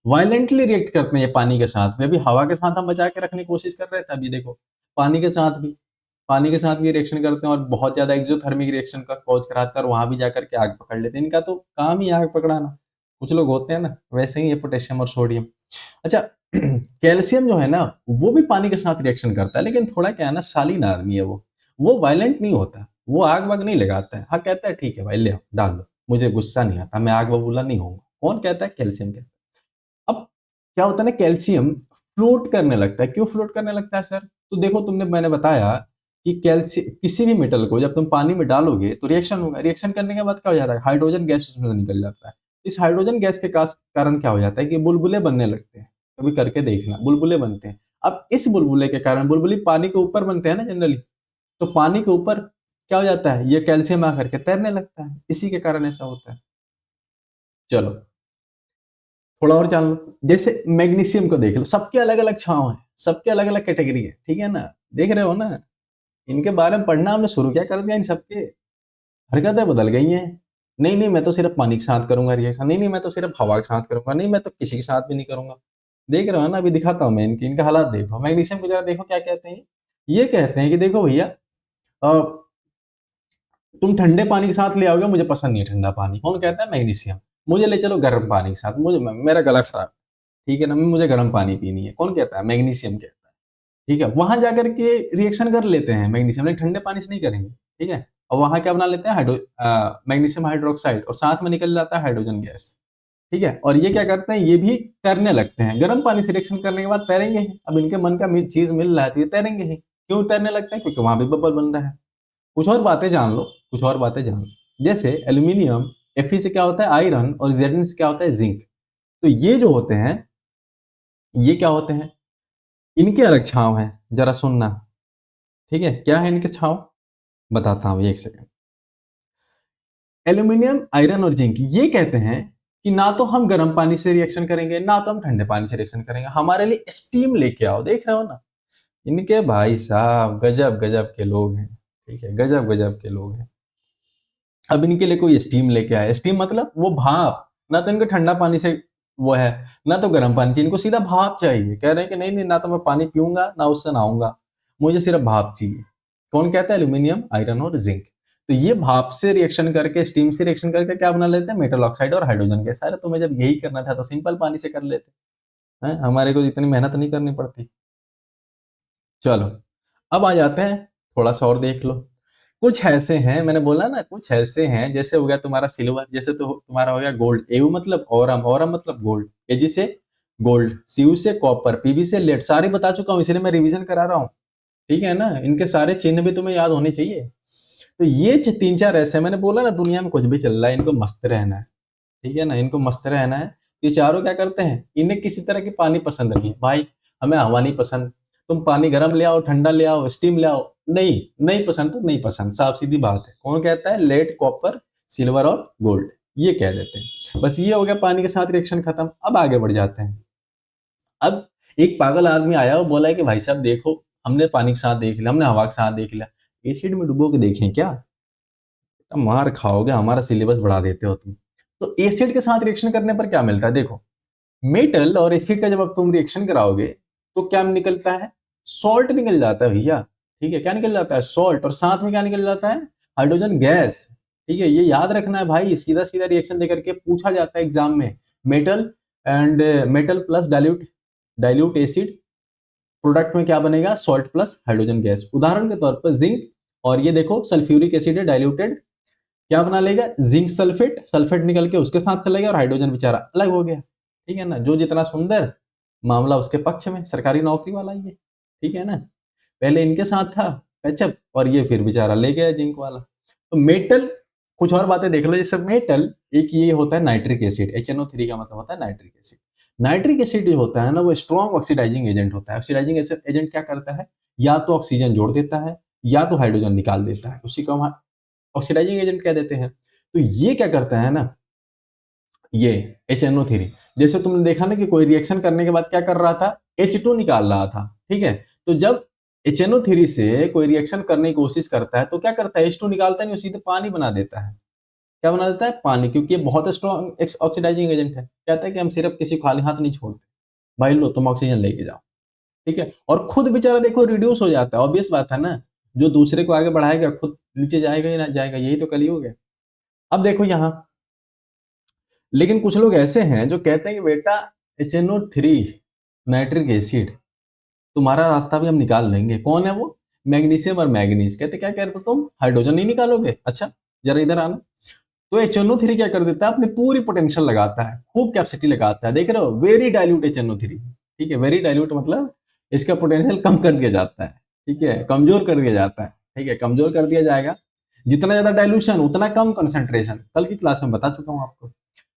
वायलेंटली रिएक्ट करते हैं ये पानी के साथ में। अभी हवा के साथ हम बचा के रखने की कोशिश कर रहे थे, अभी देखो पानी के साथ भी रिएक्शन करते हैं और बहुत ज्यादा एक्सोथर्मिक रिएक्शन का कॉज कराते हैं और वहां भी जाकर के आग पकड़ लेते हैं। इनका तो काम ही आग पकड़ाना। कुछ लोग होते हैं ना वैसे ही, ये पोटेशियम और सोडियम। अच्छा, कैल्शियम जो है ना वो भी पानी के साथ रिएक्शन करता है, लेकिन थोड़ा क्या है ना, शालीन आदमी है वो वायलेंट नहीं होता, वो आग वाग नहीं लगाता है। हाँ, कहता है ठीक है भाई ले आओ डाल दो, मुझे गुस्सा नहीं आता, मैं आग बबूला नहीं होऊंगा। कौन कहता है, कैल्शियम कहता है। अब क्या होता है ना, कैल्शियम फ्लोट करने लगता है। क्यों फ्लोट करने लगता है सर, तो देखो मैंने बताया कि कैल्शियम किसी भी मेटल को जब तुम पानी में डालोगे तो रिएक्शन होगा, रिएक्शन करने के बाद क्या हो जाता है, हाइड्रोजन गैस उसमें से निकल जाता है। इस हाइड्रोजन गैस के कारण क्या हो जाता है कि बुलबुले बनने लगते हैं। कभी करके देखना, बुलबुले बनते हैं। अब इस बुलबुले के कारण, बुलबुली पानी के ऊपर बनते हैं ना जनरली, तो पानी के ऊपर क्या हो जाता है, ये कैल्शियम आकर के तैरने लगता है, इसी के कारण ऐसा होता है। चलो थोड़ा और जान लो, जैसे मैग्नीशियम को देख लो, सबके अलग अलग छाव है, सबके अलग अलग कैटेगरी है। ठीक है ना, देख रहे हो ना, इनके बारे में पढ़ना हमने शुरू क्या कर दिया, इन सबके हरकतें बदल गई हैं। नहीं नहीं, मैं तो सिर्फ पानी के साथ करूंगा रिएक्शन, नहीं नहीं मैं तो सिर्फ हवा के साथ करूंगा, नहीं मैं तो किसी के साथ भी नहीं करूंगा। देख रहे हो ना, अभी दिखाता हूं मैं इनका हालात देखो। मैग्नीशियम को जरा देखो क्या कहते हैं। ये कहते हैं कि देखो भैया, तुम ठंडे पानी के साथ ले आओगे, मुझे पसंद नहीं है ठंडा पानी। कौन कहता है, मैग्नीशियम। मुझे ले चलो गर्म पानी के साथ, मुझे मेरा गला खराब, ठीक है ना, मुझे गर्म पानी पीनी है। कौन कहता है, मैग्नीशियम कहता है। ठीक है, वहां जाकर के रिएक्शन कर लेते हैं मैग्नीशियम, लेकिन ठंडे पानी से नहीं करेंगे। ठीक है, और वहां क्या बना लेते हैं, मैग्नीशियम हाइड्रोक्साइड, और साथ में निकल जाता है हाइड्रोजन गैस। ठीक है, और ये क्या करते हैं, ये भी तैरने लगते हैं। गर्म पानी से रिएक्शन करने के बाद तैरेंगे ही। अब इनके मन का चीज मिल रहा है तो ये तैरेंगे ही। क्यों तैरने लगते हैं, क्योंकि वहां भी बबल बन रहा है। कुछ और बातें जान लो, कुछ और बातें जान लो, जैसे एल्यूमिनियम, Fe से क्या होता है आयरन, और Zn से क्या होता है जिंक। तो ये जो होते हैं, ये क्या होते हैं, इनके अलग छाव है, जरा सुनना। ठीक है, क्या है इनके छाव, बताता हूं एक सेकंड। एल्यूमिनियम, आयरन और जिंक ये कहते हैं कि ना तो हम गर्म पानी से रिएक्शन करेंगे, ना तो हम ठंडे पानी से रिएक्शन करेंगे, हमारे लिए स्टीम लेके आओ। देख रहे हो ना, इनके भाई साहब गजब गजब के लोग हैं। ठीक है, गजब गजब के लोग हैं। अब इनके लिए कोई स्टीम लेके आया, स्टीम मतलब वो भाप, ना तो इनको ठंडा पानी से वो है, ना तो गर्म पानी चाहिए, इनको सीधा भाप चाहिए। कह रहे हैं कि नहीं नहीं, ना तो मैं पानी पीऊंगा ना उससे नहाऊंगा, मुझे सिर्फ भाप चाहिए। कौन कहता है, एल्यूमिनियम, आयरन और जिंक। तो ये भाप से रिएक्शन करके, स्टीम से रिएक्शन करके क्या बना लेते हैं, मेटल ऑक्साइड और हाइड्रोजन गैस। अरे तुम्हें जब यही करना था तो सिंपल पानी से कर लेते हैं, हमारे को इतनी मेहनत नहीं करनी पड़ती। चलो अब आ जाते हैं, थोड़ा सा और देख लो। कुछ ऐसे हैं, मैंने बोला ना कुछ ऐसे हैं, जैसे हो गया तुम्हारा सिल्वर, जैसे तो तुम्हारा हो गया गोल्ड। एयू मतलब औरम, औरम मतलब गोल्ड, एजी से गोल्ड, सीयू से कॉपर, पीबी से लेड, सारे बता चुका हूँ, इसलिए मैं रिवीजन करा रहा हूँ। ठीक है ना, इनके सारे चिन्ह भी तुम्हें याद होने चाहिए। तो ये तीन चार ऐसे, मैंने बोला ना दुनिया में कुछ भी चल रहा है, इनको मस्त रहना है। ठीक है ना, इनको मस्त रहना है। ये चारों क्या करते हैं, इन्हें किसी तरह की पानी पसंद नहीं है भाई, हमें हवा नहीं पसंद, तुम पानी गर्म ले आओ, ठंडा ले आओ, स्टीम ले आओ, नहीं नहीं पसंद तो नहीं पसंद, साफ सीधी बात है। कौन कहता है, लेड, कॉपर, सिल्वर और गोल्ड, ये कह देते हैं। बस ये हो गया पानी के साथ रिएक्शन खत्म। अब आगे बढ़ जाते हैं। अब एक पागल आदमी आया और बोला है कि भाई साहब देखो, हमने पानी के साथ देख लिया, हमने हवा के साथ देख लिया, एसिड में डुबो के देखें क्या। मार खाओगे, हमारा सिलेबस बढ़ा देते हो तुम। तो एसिड के साथ रिएक्शन करने पर क्या मिलता है, देखो, मेटल और एसिड का जब अब तुम रिएक्शन कराओगे तो क्या निकलता है, सॉल्ट निकल जाता है भैया। ठीक है, क्या निकल जाता है, सॉल्ट, और साथ में क्या निकल जाता है, हाइड्रोजन गैस। ठीक है, ये याद रखना है भाई, सीधा सीधा रिएक्शन देकर के पूछा जाता है एग्जाम में metal and metal plus dilute acid, product में क्या बनेगा, सॉल्ट प्लस हाइड्रोजन गैस। उदाहरण के तौर पर जिंक, और ये देखो सल्फ्यूरिक एसिड है डाइल्यूटेड, क्या बना लेगा, जिंक सल्फेट, सल्फेट निकल के उसके साथ चलेगा और हाइड्रोजन बेचारा अलग हो गया। ठीक है ना, जो जितना सुंदर मामला उसके पक्ष में, सरकारी नौकरी वाला ये। ठीक है ना, पहले इनके साथ था पैचअप और ये फिर बेचारा ले गया जिंक वाला। तो मेटल, कुछ और बातें देख लो, जैसे मेटल, एक ये होता है नाइट्रिक एसिड, HNO3 का मतलब होता है नाइट्रिक एसिड। नाइट्रिक एसिड जो होता है ना, वो स्ट्रॉन्ग ऑक्सीडाइजिंग एजेंट होता है। ऑक्सीडाइजिंग एजेंट क्या करता है, या तो ऑक्सीजन जोड़ देता है या तो हाइड्रोजन निकाल देता है, उसी को हम ऑक्सीडाइजिंग एजेंट कह देते हैं। तो ये क्या करता है ना, ये HNO3, जैसे तुमने देखा ना कि कोई रिएक्शन करने के बाद क्या कर रहा था, H2 निकाल रहा था। ठीक है, तो जब HNO3 से कोई रिएक्शन करने की कोशिश करता है तो क्या करता है, H2 निकालता नहीं, वो सीधे पानी बना देता है। क्या बना देता है, पानी, क्योंकि ये बहुत स्ट्रॉन्ग ऑक्सीडाइजिंग एजेंट है। कहता है कि हम सिर्फ किसी को खाली हाथ नहीं छोड़ते, भाई लो तुम ऑक्सीजन लेके जाओ। ठीक है, और खुद बेचारा देखो रिड्यूस हो जाता है, ऑब्वियस बात है ना, जो दूसरे को आगे बढ़ाएगा खुद नीचे जाएगा ही ना जाएगा, यही तो कलयुग है। अब देखो यहाँ, लेकिन कुछ लोग ऐसे हैं जो कहते हैं कि बेटा HNO3 नाइट्रिक एसिड, तुम्हारा रास्ता भी हम निकाल लेंगे। कौन है वो, मैग्नीशियम और मैग्नीज। कहते क्या कह रहे थे तुम, हाइड्रोजन नहीं निकालोगे, अच्छा जरा इधर आना। तो HNO3 क्या कर देता है, अपनी पूरी पोटेंशियल लगाता है, खूब कैपेसिटी लगाता है, देख रहे हो, वेरी डाइल्यूट HNO3। ठीक है, वेरी डाइल्यूट मतलब इसका पोटेंशियल कम कर दिया जाता है। ठीक है, कमजोर कर दिया जाता है। ठीक है, कमजोर कर दिया जाएगा, जितना ज्यादा डाइल्यूशन उतना कम कंसेंट्रेशन, कल की क्लास में बता चुका हूं आपको।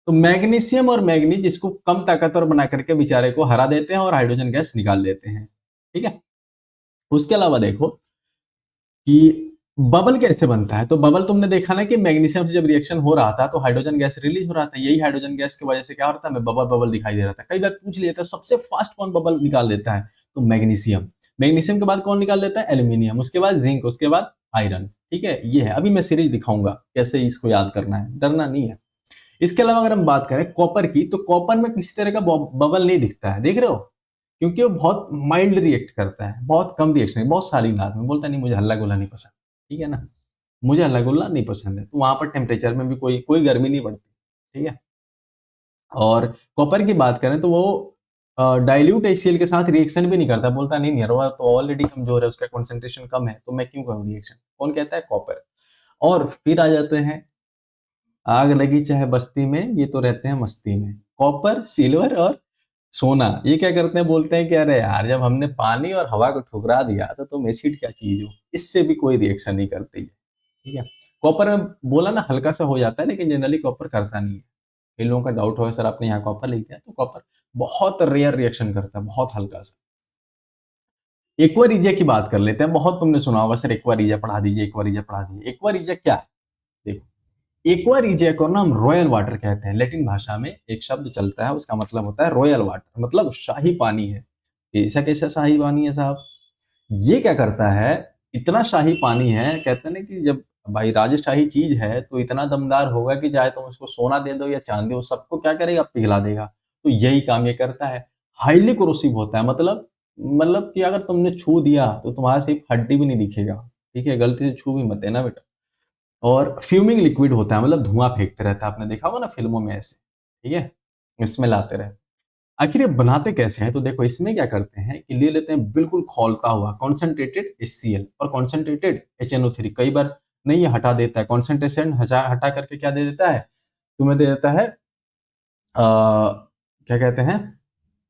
तो मैग्नीशियम और मैग्नीज इसको कम ताकतवर बना करके बेचारे को हरा देते हैं और हाइड्रोजन गैस निकाल देते हैं। ठीक है, उसके अलावा देखो कि बबल कैसे बनता है। तो बबल तुमने देखा ना कि मैग्नीशियम से जब रिएक्शन हो रहा था तो हाइड्रोजन गैस रिलीज हो रहा था, यही हाइड्रोजन गैस की वजह से क्या होता है, हमें बबल बबल दिखाई दे रहा था। कई बार पूछ लिया था सबसे फास्ट कौन बबल निकाल देता है, तो मैग्नीशियम। मैग्नीशियम के बाद कौन निकाल देता है, एल्यूमिनियम, उसके बाद जिंक, उसके बाद आयरन। ठीक है, ये है, अभी मैं सीरीज दिखाऊंगा कैसे इसको याद करना है, डरना नहीं है। इसके अलावा अगर हम बात करें कॉपर की, तो कॉपर में किसी तरह का बबल नहीं दिखता है, देख रहे हो, क्योंकि वो बहुत माइल्ड रिएक्ट करता है, बहुत कम रिएक्शन है, बहुत सारी नाथ में बोलता नहीं मुझे हल्ला गोला नहीं पसंद। ठीक है ना, मुझे हल्ला गुल्ला नहीं पसंद है, तो वहां पर टेम्परेचर में भी कोई कोई गर्मी नहीं बढ़ती। ठीक है, और कॉपर की बात करें तो वो डाइल्यूट HCl के साथ रिएक्शन भी नहीं करता, बोलता नहीं नहीं वो तो ऑलरेडी कमजोर है, उसका कंसंट्रेशन कम है, तो मैं क्यों करूं रिएक्शन, कौन कहता है, कॉपर। और फिर आ जाते हैं, आग लगी चाहे बस्ती में, ये तो रहते हैं मस्ती में। कॉपर, सिल्वर और सोना, ये क्या करते हैं, बोलते हैं कि अरे यार जब हमने पानी और हवा को ठुकरा दिया तो तुम एसिड क्या चीज हो, इससे भी कोई रिएक्शन नहीं करती है। ठीक है, कॉपर में बोला ना हल्का सा हो जाता है, लेकिन जनरली कॉपर करता नहीं है। इन लोगों का डाउट हो सर आपने यहाँ कॉपर लिख दिया, तो कॉपर बहुत रेयर रिएक्शन करता है, बहुत हल्का सा। एक्वा रिजिया की बात कर लेते हैं, बहुत तुमने सुना होगा सर एक्वा रिजिया पढ़ा दीजिए, एक्वा रिजिया पढ़ा दीजिए। एक्वा रिजिया क्या है, देखो, एक्वा रिजिया को ना हम रॉयल वाटर कहते हैं, लैटिन भाषा में एक शब्द चलता है, उसका मतलब होता है रॉयल वाटर, मतलब शाही पानी है। ऐसा कैसा शाही पानी है साहब, ये क्या करता है, इतना शाही पानी है, कहते हैं ना कि जब भाई राजशाही चीज है तो इतना दमदार होगा कि चाहे तुम उसको सोना दे दो या चांदी, वो सबको क्या करेगा, पिघला देगा। तो यही काम ये करता है। हाईली कोरोसिव होता है, मतलब कि अगर तुमने छू दिया तो तुम्हारा सिर्फ हड्डी भी नहीं दिखेगा। ठीक है, गलती से छू भी मत देना बेटा। और फ्यूमिंग लिक्विड होता है, मतलब धुआं फेंकते रहता है, आपने देखा होगा ना फिल्मों में ऐसे। ठीक है, स्मेल आते रहते। आखिर ये बनाते कैसे हैं, तो देखो इसमें क्या करते हैं कि ले लेते हैं बिल्कुल खौलता हुआ कॉन्सेंट्रेटेड HCl और कॉन्सेंट्रेटेड HNO3, कई बार नहीं ये हटा देता है, कॉन्सेंट्रेशन हटा करके क्या दे देता है, तुम्हें दे देता है क्या कहते हैं,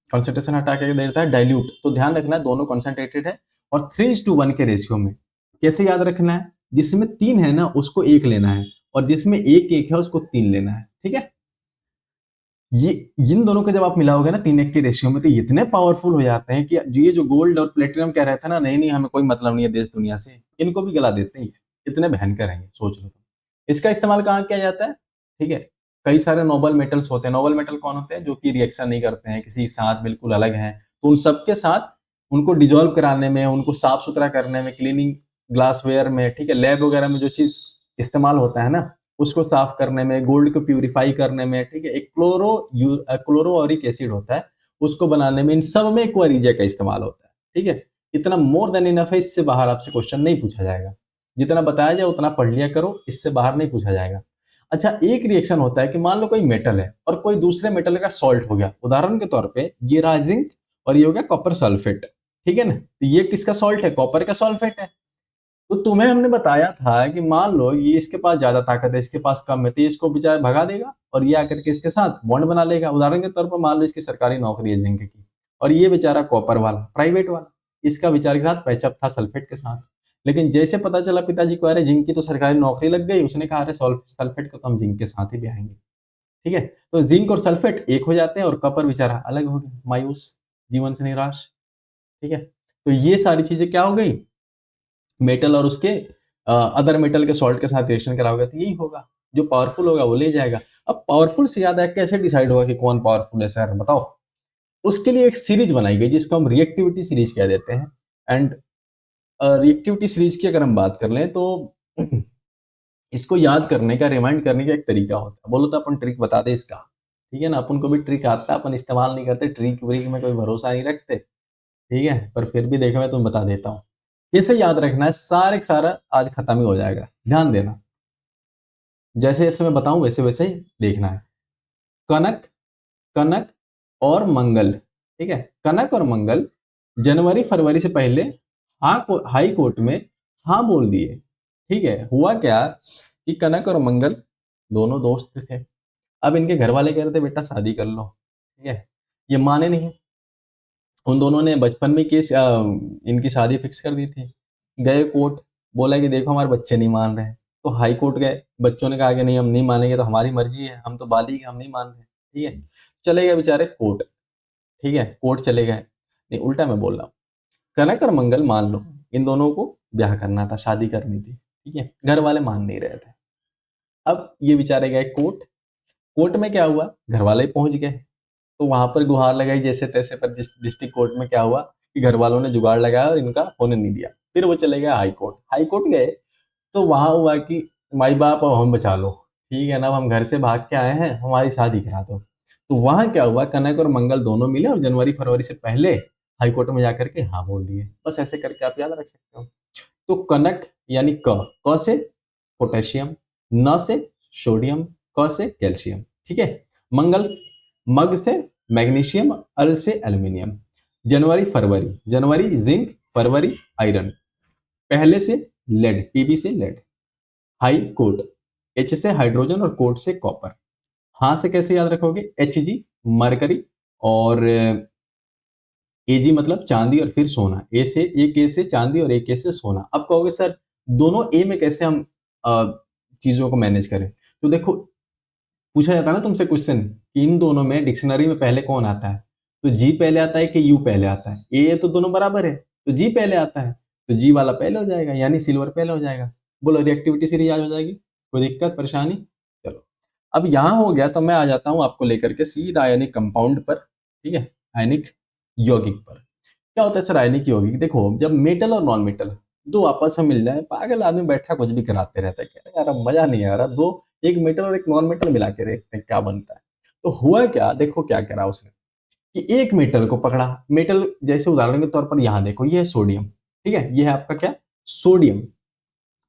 कॉन्सेंट्रेशन हटा के दे देता है डाइल्यूट। तो ध्यान रखना है दोनों कॉन्सेंट्रेटेड है और 3:1 के रेशियो में। कैसे याद रखना है, जिसमें 3 है ना उसको 1 लेना है, और जिसमें 1 है उसको 3 लेना है। ठीक है, ये इन दोनों को जब आप मिलाओगे ना 3:1 के रेशियो में, तो इतने पावरफुल हो जाते हैं कि ये जो गोल्ड और प्लेटिनम कह रहे थे ना, नहीं नहीं हमें कोई मतलब नहीं है देश दुनिया से, इनको भी गला देते हैं। इतने भयंकर हैं, सोच लो। इसका इस्तेमाल कहाँ किया जाता है, ठीक है, कई सारे नोबल मेटल्स होते हैं। नोबल मेटल कौन होते हैं, जो कि रिएक्शन नहीं करते हैं, किसी साथ बिल्कुल अलग हैं, तो उन सबके साथ उनको डिजोल्व कराने में, उनको साफ सुथरा करने में, क्लीनिंग ग्लासवेयर में, ठीक है, लैब वगैरह में जो चीज इस्तेमाल होता है ना, उसको साफ करने में, गोल्ड को प्यूरिफाई करने में, ठीक है, एक क्लोरोरिक एसिड होता है, उसको बनाने में, इन सब में एक्वा रिजिया का इस्तेमाल होता है। ठीक है, इतना मोर देन इनफ है, इससे बाहर आपसे क्वेश्चन नहीं पूछा जाएगा। जितना बताया जाए उतना पढ़ लिया करो, इससे बाहर नहीं पूछा जाएगा। अच्छा, एक रिएक्शन होता है कि मान लो कोई मेटल है और कोई दूसरे मेटल का सॉल्ट हो गया, उदाहरण के तौर पे ये रहा जिंक और ये हो गया कॉपर सल्फेट, ठीक है ना, तो ये किसका सॉल्ट है, कॉपर का सल्फेट है। तो तुम्हें हमने बताया था कि मान लो ये इसके पास ज्यादा ताकत है, इसके पास कम है, तो ये इसको बेचारा भगा देगा और ये आकर के इसके साथ बॉन्ड बना लेगा। उदाहरण के तौर पर मान लो इसकी सरकारी नौकरी है जिंक की और ये बेचारा कॉपर वाला प्राइवेट वाला, इसका बेचारे के साथ पैचअप था सल्फेट के साथ। लेकिन जैसे पता चला पिताजी को, अरे जिंक की तो सरकारी नौकरी लग गई, उसने कहा अरे सल्फेट को तो हम जिंक के साथ ही ब्याहेंगे, ठीक है। तो जिंक और सल्फेट एक हो जाते हैं और कॉपर बेचारा अलग हो गया, मायूस, जीवन से निराश, ठीक है। तो ये सारी चीजें क्या हो गई, मेटल और उसके अदर मेटल के सॉल्ट के साथ रिएक्शन कराओगे तो यही होगा, जो पावरफुल होगा वो ले जाएगा। अब पावरफुल से ज्यादा कैसे डिसाइड होगा कि कौन पावरफुल है सर, बताओ। उसके लिए एक सीरीज बनाई गई जिसको हम रिएक्टिविटी सीरीज कह देते हैं। एंड रिएक्टिविटी सीरीज की अगर हम बात कर लें तो इसको याद करने का, रिमाइंड करने का एक तरीका होता है। बोलो तो अपन ट्रिक बता दे इसका, ठीक है ना, अपन को भी ट्रिक आता है, अपन इस्तेमाल नहीं करते, ट्रिक व्रिक में कोई भरोसा नहीं रखते, ठीक है, पर फिर भी देखो मैं तुम्हें बता देता हूँ कैसे याद रखना है। सारे का सारा आज खत्म ही हो जाएगा, ध्यान देना, जैसे जैसे मैं बताऊं वैसे वैसे ही देखना है। कनक, कनक और मंगल, ठीक है, कनक और मंगल जनवरी फरवरी से पहले हाई कोर्ट में हाँ बोल दिए, ठीक है। हुआ क्या कि कनक और मंगल दोनों दोस्त थे। अब इनके घर वाले कह रहे थे बेटा शादी कर लो, ठीक है, ये माने नहीं। उन दोनों ने बचपन में केस इनकी शादी फिक्स कर दी थी। गए कोर्ट, बोला कि देखो हमारे बच्चे नहीं मान रहे हैं, तो हाई कोर्ट गए, बच्चों ने कहा कि नहीं हम नहीं मानेंगे, तो हमारी मर्जी है, हम तो बालिग हैं, हम नहीं मान रहे, ठीक है। चले गए बेचारे कोर्ट, ठीक है, कोर्ट चले गए, नहीं उल्टा मैं बोल रहा हूँ, कनक और मंगल मान लो इन दोनों को ब्याह करना था, शादी करनी थी, ठीक है, घर वाले मान नहीं रहे थे। अब ये बेचारे गए कोर्ट, कोर्ट में क्या हुआ, घर वाले पहुंच गए, तो वहां पर गुहार लगाई जैसे तैसे, पर डिस्ट्रिक्ट कोर्ट में क्या हुआ कि घर वालों ने जुगाड़ लगाया और इनका होने नहीं दिया। फिर वो चले गए हाई कोर्ट, हाई कोर्ट गए तो वहां हुआ कि माई बाप अब हम बचा लो, ठीक है ना, अब हम घर से भाग के आए हैं, हमारी शादी करा दो। तो वहां क्या हुआ, कनक और मंगल दोनों मिले और जनवरी फरवरी से पहले हाई कोर्ट में जाकर के हाँ बोल दिए। बस ऐसे करके आप याद रख सकते हो। तो कनक यानी क से पोटेशियम, न से सोडियम, क से कैल्शियम, ठीक है। मंगल, मग से मैग्नीशियम, अल से एल्यूमिनियम। जनवरी फरवरी, जनवरी जिंक, फरवरी आयरन, पहले से लेड, पीबी से लेड। हाई कोर्ट, एच से हाइड्रोजन और कोर्ट से कॉपर। हाँ से कैसे याद रखोगे, एच जी मरकरी और एजी मतलब चांदी और फिर सोना, ए से, एक ए से चांदी और एक ए से सोना। अब कहोगे सर दोनों ए में कैसे हम चीजों को मैनेज करें, तो देखो पूछा जाता है ना तुमसे क्वेश्चन कि इन दोनों में डिक्शनरी में पहले कौन आता है, तो जी पहले आता है कि यू पहले आता है, ए तो दोनों बराबर है तो जी पहले आता है, तो जी वाला पहले हो जाएगा यानी सिल्वर पहले हो जाएगा। बोलो रिएक्टिविटी सीरीज आज हो जाएगी, कोई दिक्कत परेशानी। चलो अब यहां हो गया तो मैं आ जाता हूं आपको लेकर के सीधा आयनिक कंपाउंड पर, ठीक है, आयनिक यौगिक पर। क्या होता है सर आयनिक यौगिक, देखो जब मेटल और नॉन मेटल दो आपस में मिल जाए, पागल आदमी बैठा कुछ भी कराते रहता है, कह रहे यार अब मजा नहीं आ रहा, दो एक मेटल और एक नॉन मेटल मिला के देखते हैं क्या बनता है। तो हुआ क्या, देखो क्या करा उसने कि एक मेटल को पकड़ा, मेटल जैसे उदाहरण के तौर पर यहां देखो ये है सोडियम, ठीक है, ये है आपका क्या, सोडियम।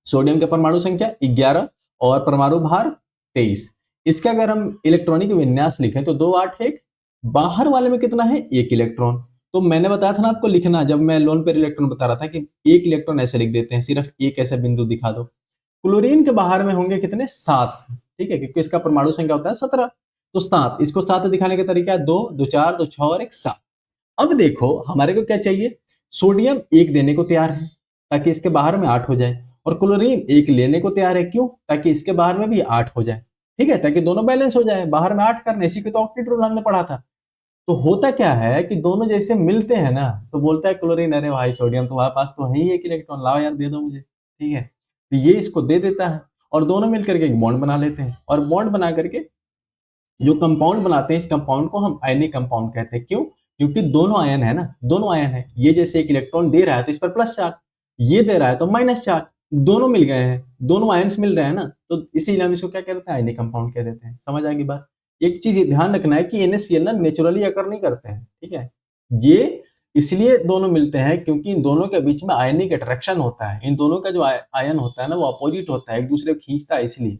सोडियम के परमाणु संख्या 11 और परमाणु भार 23। इसका अगर हम इलेक्ट्रॉनिक विन्यास लिखें तो 2 8 1, बाहर वाले में कितना है, एक इलेक्ट्रॉन। तो मैंने बताया था ना आपको लिखना, जब मैं लोन पेयर इलेक्ट्रॉन बता रहा था कि एक इलेक्ट्रॉन ऐसे लिख देते हैं, सिर्फ एक ऐसा बिंदु दिखा दो। क्लोरीन के बाहर में होंगे कितने, 7, ठीक है, क्योंकि इसका परमाणु संख्या होता है 17, तो 7, इसको 7 दिखाने का तरीका है 2 2 4 2 6 और 1 7। अब देखो हमारे को क्या चाहिए, सोडियम एक देने को तैयार है ताकि इसके बाहर में 8 हो जाए, और क्लोरीन एक लेने को तैयार है, क्यों, ताकि इसके बाहर में भी 8 हो जाए, ठीक है, ताकि दोनों बैलेंस हो जाए, बाहर में 8 करने, इसी को तो ऑक्टेट रूल हमने पढ़ा था। तो होता क्या है कि दोनों जैसे मिलते हैं ना, तो बोलता है क्लोरीन अरे भाई सोडियम तुम्हारे पास तो है ही एक इलेक्ट्रॉन, लाओ यार दे दो मुझे, ठीक है, तो ये इसको दे देता है और दोनों मिलकर के एक बॉन्ड बना लेते हैं, और बॉन्ड बना करके जो कंपाउंड बनाते हैं इस कंपाउंड को हम आयनिक कंपाउंड कहते हैं। क्यों, क्योंकि दोनों आयन है ना, दोनों आयन है, ये जैसे एक इलेक्ट्रॉन दे रहा है तो इस पर प्लस चार्ज, ये दे रहा है तो माइनस चार्ज, दोनों मिल गए हैं, दोनों आयन्स मिल रहे हैं ना, तो इसीलिए हम इसको क्या कहते हैं, आयनिक कंपाउंड कह देते हैं। समझ आ गई बात। एक चीज ध्यान रखना है कि NaCl ना नेचुरली अकर नहीं करते हैं, ठीक है, ये इसलिए दोनों मिलते हैं क्योंकि इन दोनों के बीच में आयनिक अट्रैक्शन होता है, इन दोनों का जो आयन होता है ना वो अपोजिट होता है, एक दूसरे को खींचता है इसलिए,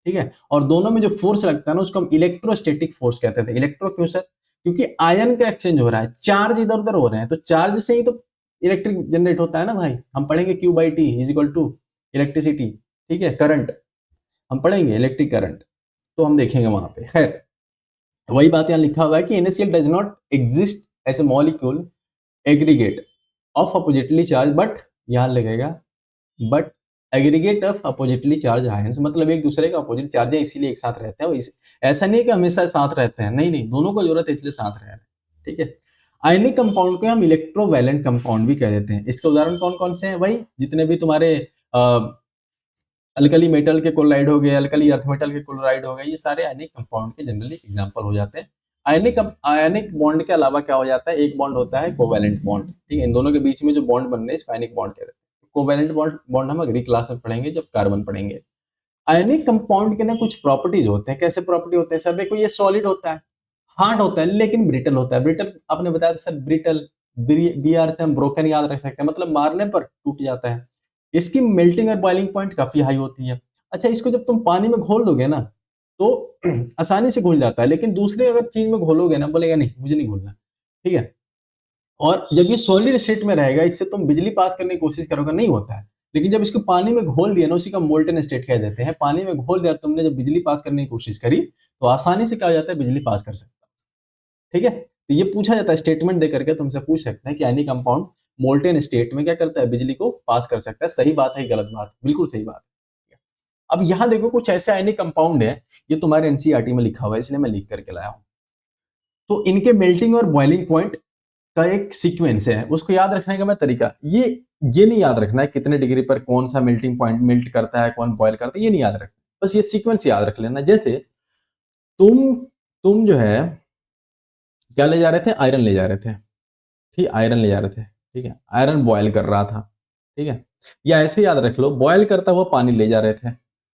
ठीक है, और दोनों में जो फोर्स लगता है ना उसको हम इलेक्ट्रोस्टैटिक फोर्स कहते थे। इलेक्ट्रो क्यों सर? क्योंकि आयन का एक्सचेंज हो रहा है, चार्ज इधर उधर हो रहे हैं, तो चार्ज से ही तो इलेक्ट्रिक जनरेट होता है ना भाई। हम पढ़ेंगे Q by T is equal to electricity, ठीक है, करंट, हम पढ़ेंगे इलेक्ट्रिक करंट, तो हम देखेंगे वहां पे। खैर, वही बात यहाँ लिखा हुआ है कि NaCl does not exist as a molecule aggregate of oppositely charged, but यहां लगेगा but aggregate of oppositely charged ions, मतलब एक दूसरे का अपोजिट चार्ज है इसीलिए एक साथ रहते हैं। ऐसा नहीं है कि हमेशा साथ रहते हैं, नहीं नहीं, दोनों को जरूरत है इसलिए साथ रह रहे हैं, ठीक है। आयनिक कंपाउंड को हम इलेक्ट्रोवैलेंट कंपाउंड भी कह देते हैं। इसके उदाहरण कौन कौन से हैं भाई? जितने भी तुम्हारे अल्कली मेटल के क्लोराइड हो गए, अल्कली अर्थ मेटल के क्लोराइड हो गए, ये सारे आयनिक कंपाउंड के जनरली एग्जांपल हो जाते हैं। आयनिक बॉन्ड के अलावा क्या हो जाता है? एक बॉन्ड होता है कोवैलेंट बॉन्ड, ठीक है, इन दोनों के बीच में जो बॉन्ड बन रहे हैं इसको आयनिक बॉन्ड कहते हैं। कोवैलेंट बॉन्ड हम अगली क्लास में पढ़ेंगे जब कार्बन पढ़ेंगे। आयनिक कंपाउंड के ना कुछ प्रॉपर्टीज होते हैं। कैसे प्रॉपर्टी होते हैं सर? देखो, ये सॉलिड होता है, हार्ड होता है, लेकिन ब्रिटल होता है। ब्रिटल आपने बताया था सर, ब्रिटल BR से हम ब्रोकन याद रख सकते हैं, मतलब मारने पर टूट जाता है। इसकी मेल्टिंग और बॉइलिंग पॉइंट काफी हाई होती है। अच्छा, इसको जब तुम पानी में घोल दोगे ना तो आसानी से घुल जाता है, लेकिन दूसरे अगर चीज में घोलोगे ना, बोलेगा नहीं मुझे नहीं घोलना, ठीक है। और जब ये सॉलिड स्टेट में रहेगा, इससे तुम बिजली पास करने की कोशिश करोगे, नहीं होता है। लेकिन जब इसको पानी में घोल दिया ना, उसी का मोल्टन स्टेट कह देते हैं, पानी में घोल दिया तुमने, जब बिजली पास करने की कोशिश करी तो आसानी से क्या हो जाता है? बिजली पास कर सकता है, ठीक है। तो ये पूछा जाता है, स्टेटमेंट दे करके तुमसे पूछ सकते हैं कि एनी कंपाउंड मोल्टेन स्टेट में क्या करता है? बिजली को पास कर सकता है। सही बात है, गलत बात? बिल्कुल सही बात है। अब यहां देखो, कुछ ऐसे आयनिक कंपाउंड है, ये तुम्हारे एनसीईआरटी में लिखा हुआ है, इसलिए मैं लिख करके लाया हूं। तो इनके मेल्टिंग और बॉइलिंग पॉइंट का एक सीक्वेंस है, उसको याद रखने का मैं तरीका, ये नहीं याद रखना है कितने डिग्री पर कौन सा मेल्टिंग पॉइंट मेल्ट करता है, कौन बॉयल करता है, ये नहीं याद रखना, बस ये सीक्वेंस याद रख लेना। जैसे तुम तुम जो है क्या ले जा रहे थे? आयरन ले जा रहे थे, ठीक, आयरन ले जा रहे थे, ठीक है, आयरन बॉयल कर रहा था, ठीक है। या ऐसे याद रख लो, बॉयल करता हुआ पानी ले जा रहे थे,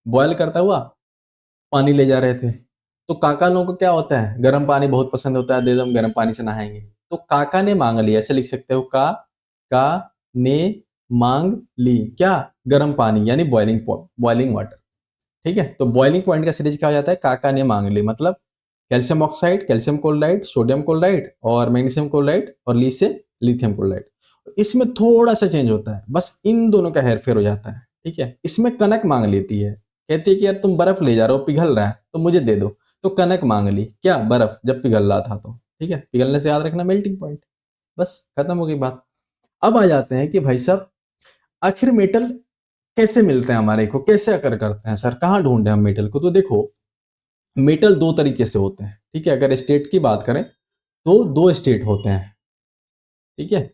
बॉयल करता हुआ पानी ले जा रहे थे। तो काका लोगों को क्या होता है? गर्म पानी बहुत पसंद होता है, दे दो हम गर्म पानी से नहाएंगे। तो काका ने मांग लिया, ऐसे लिख सकते हो, का ने मांग ली क्या? गर्म पानी, यानी बॉइलिंग वाटर, ठीक है। तो बॉइलिंग पॉइंट का सीरीज क्या हो जाता है? काका ने मांग ली, मतलब calcium oxide, calcium chloride, sodium chloride और मैग्नीशियम क्लोराइड, और ली से लिथियम क्लोराइड। इसमें थोड़ा सा चेंज होता है, बस इन दोनों का हेरफेर हो जाता है, ठीक है। इसमें कनक मांग लेती है, कहती है कि यार तुम बर्फ ले जा रहे हो, पिघल रहा है, तो मुझे दे दो। तो कनक मांग ली क्या? बर्फ, जब पिघल रहा था तो, ठीक है, पिघलने से याद रखना मेल्टिंग पॉइंट, बस खत्म हो गई बात। अब आ जाते हैं कि भाई साहब, आखिर मेटल कैसे मिलते हैं हमारे को, कैसे अकर करते हैं सर, कहाँ ढूंढे हम मेटल को? तो देखो, मेटल दो तरीके से होते हैं, ठीक है। अगर स्टेट की बात करें तो दो स्टेट होते हैं, ठीक है।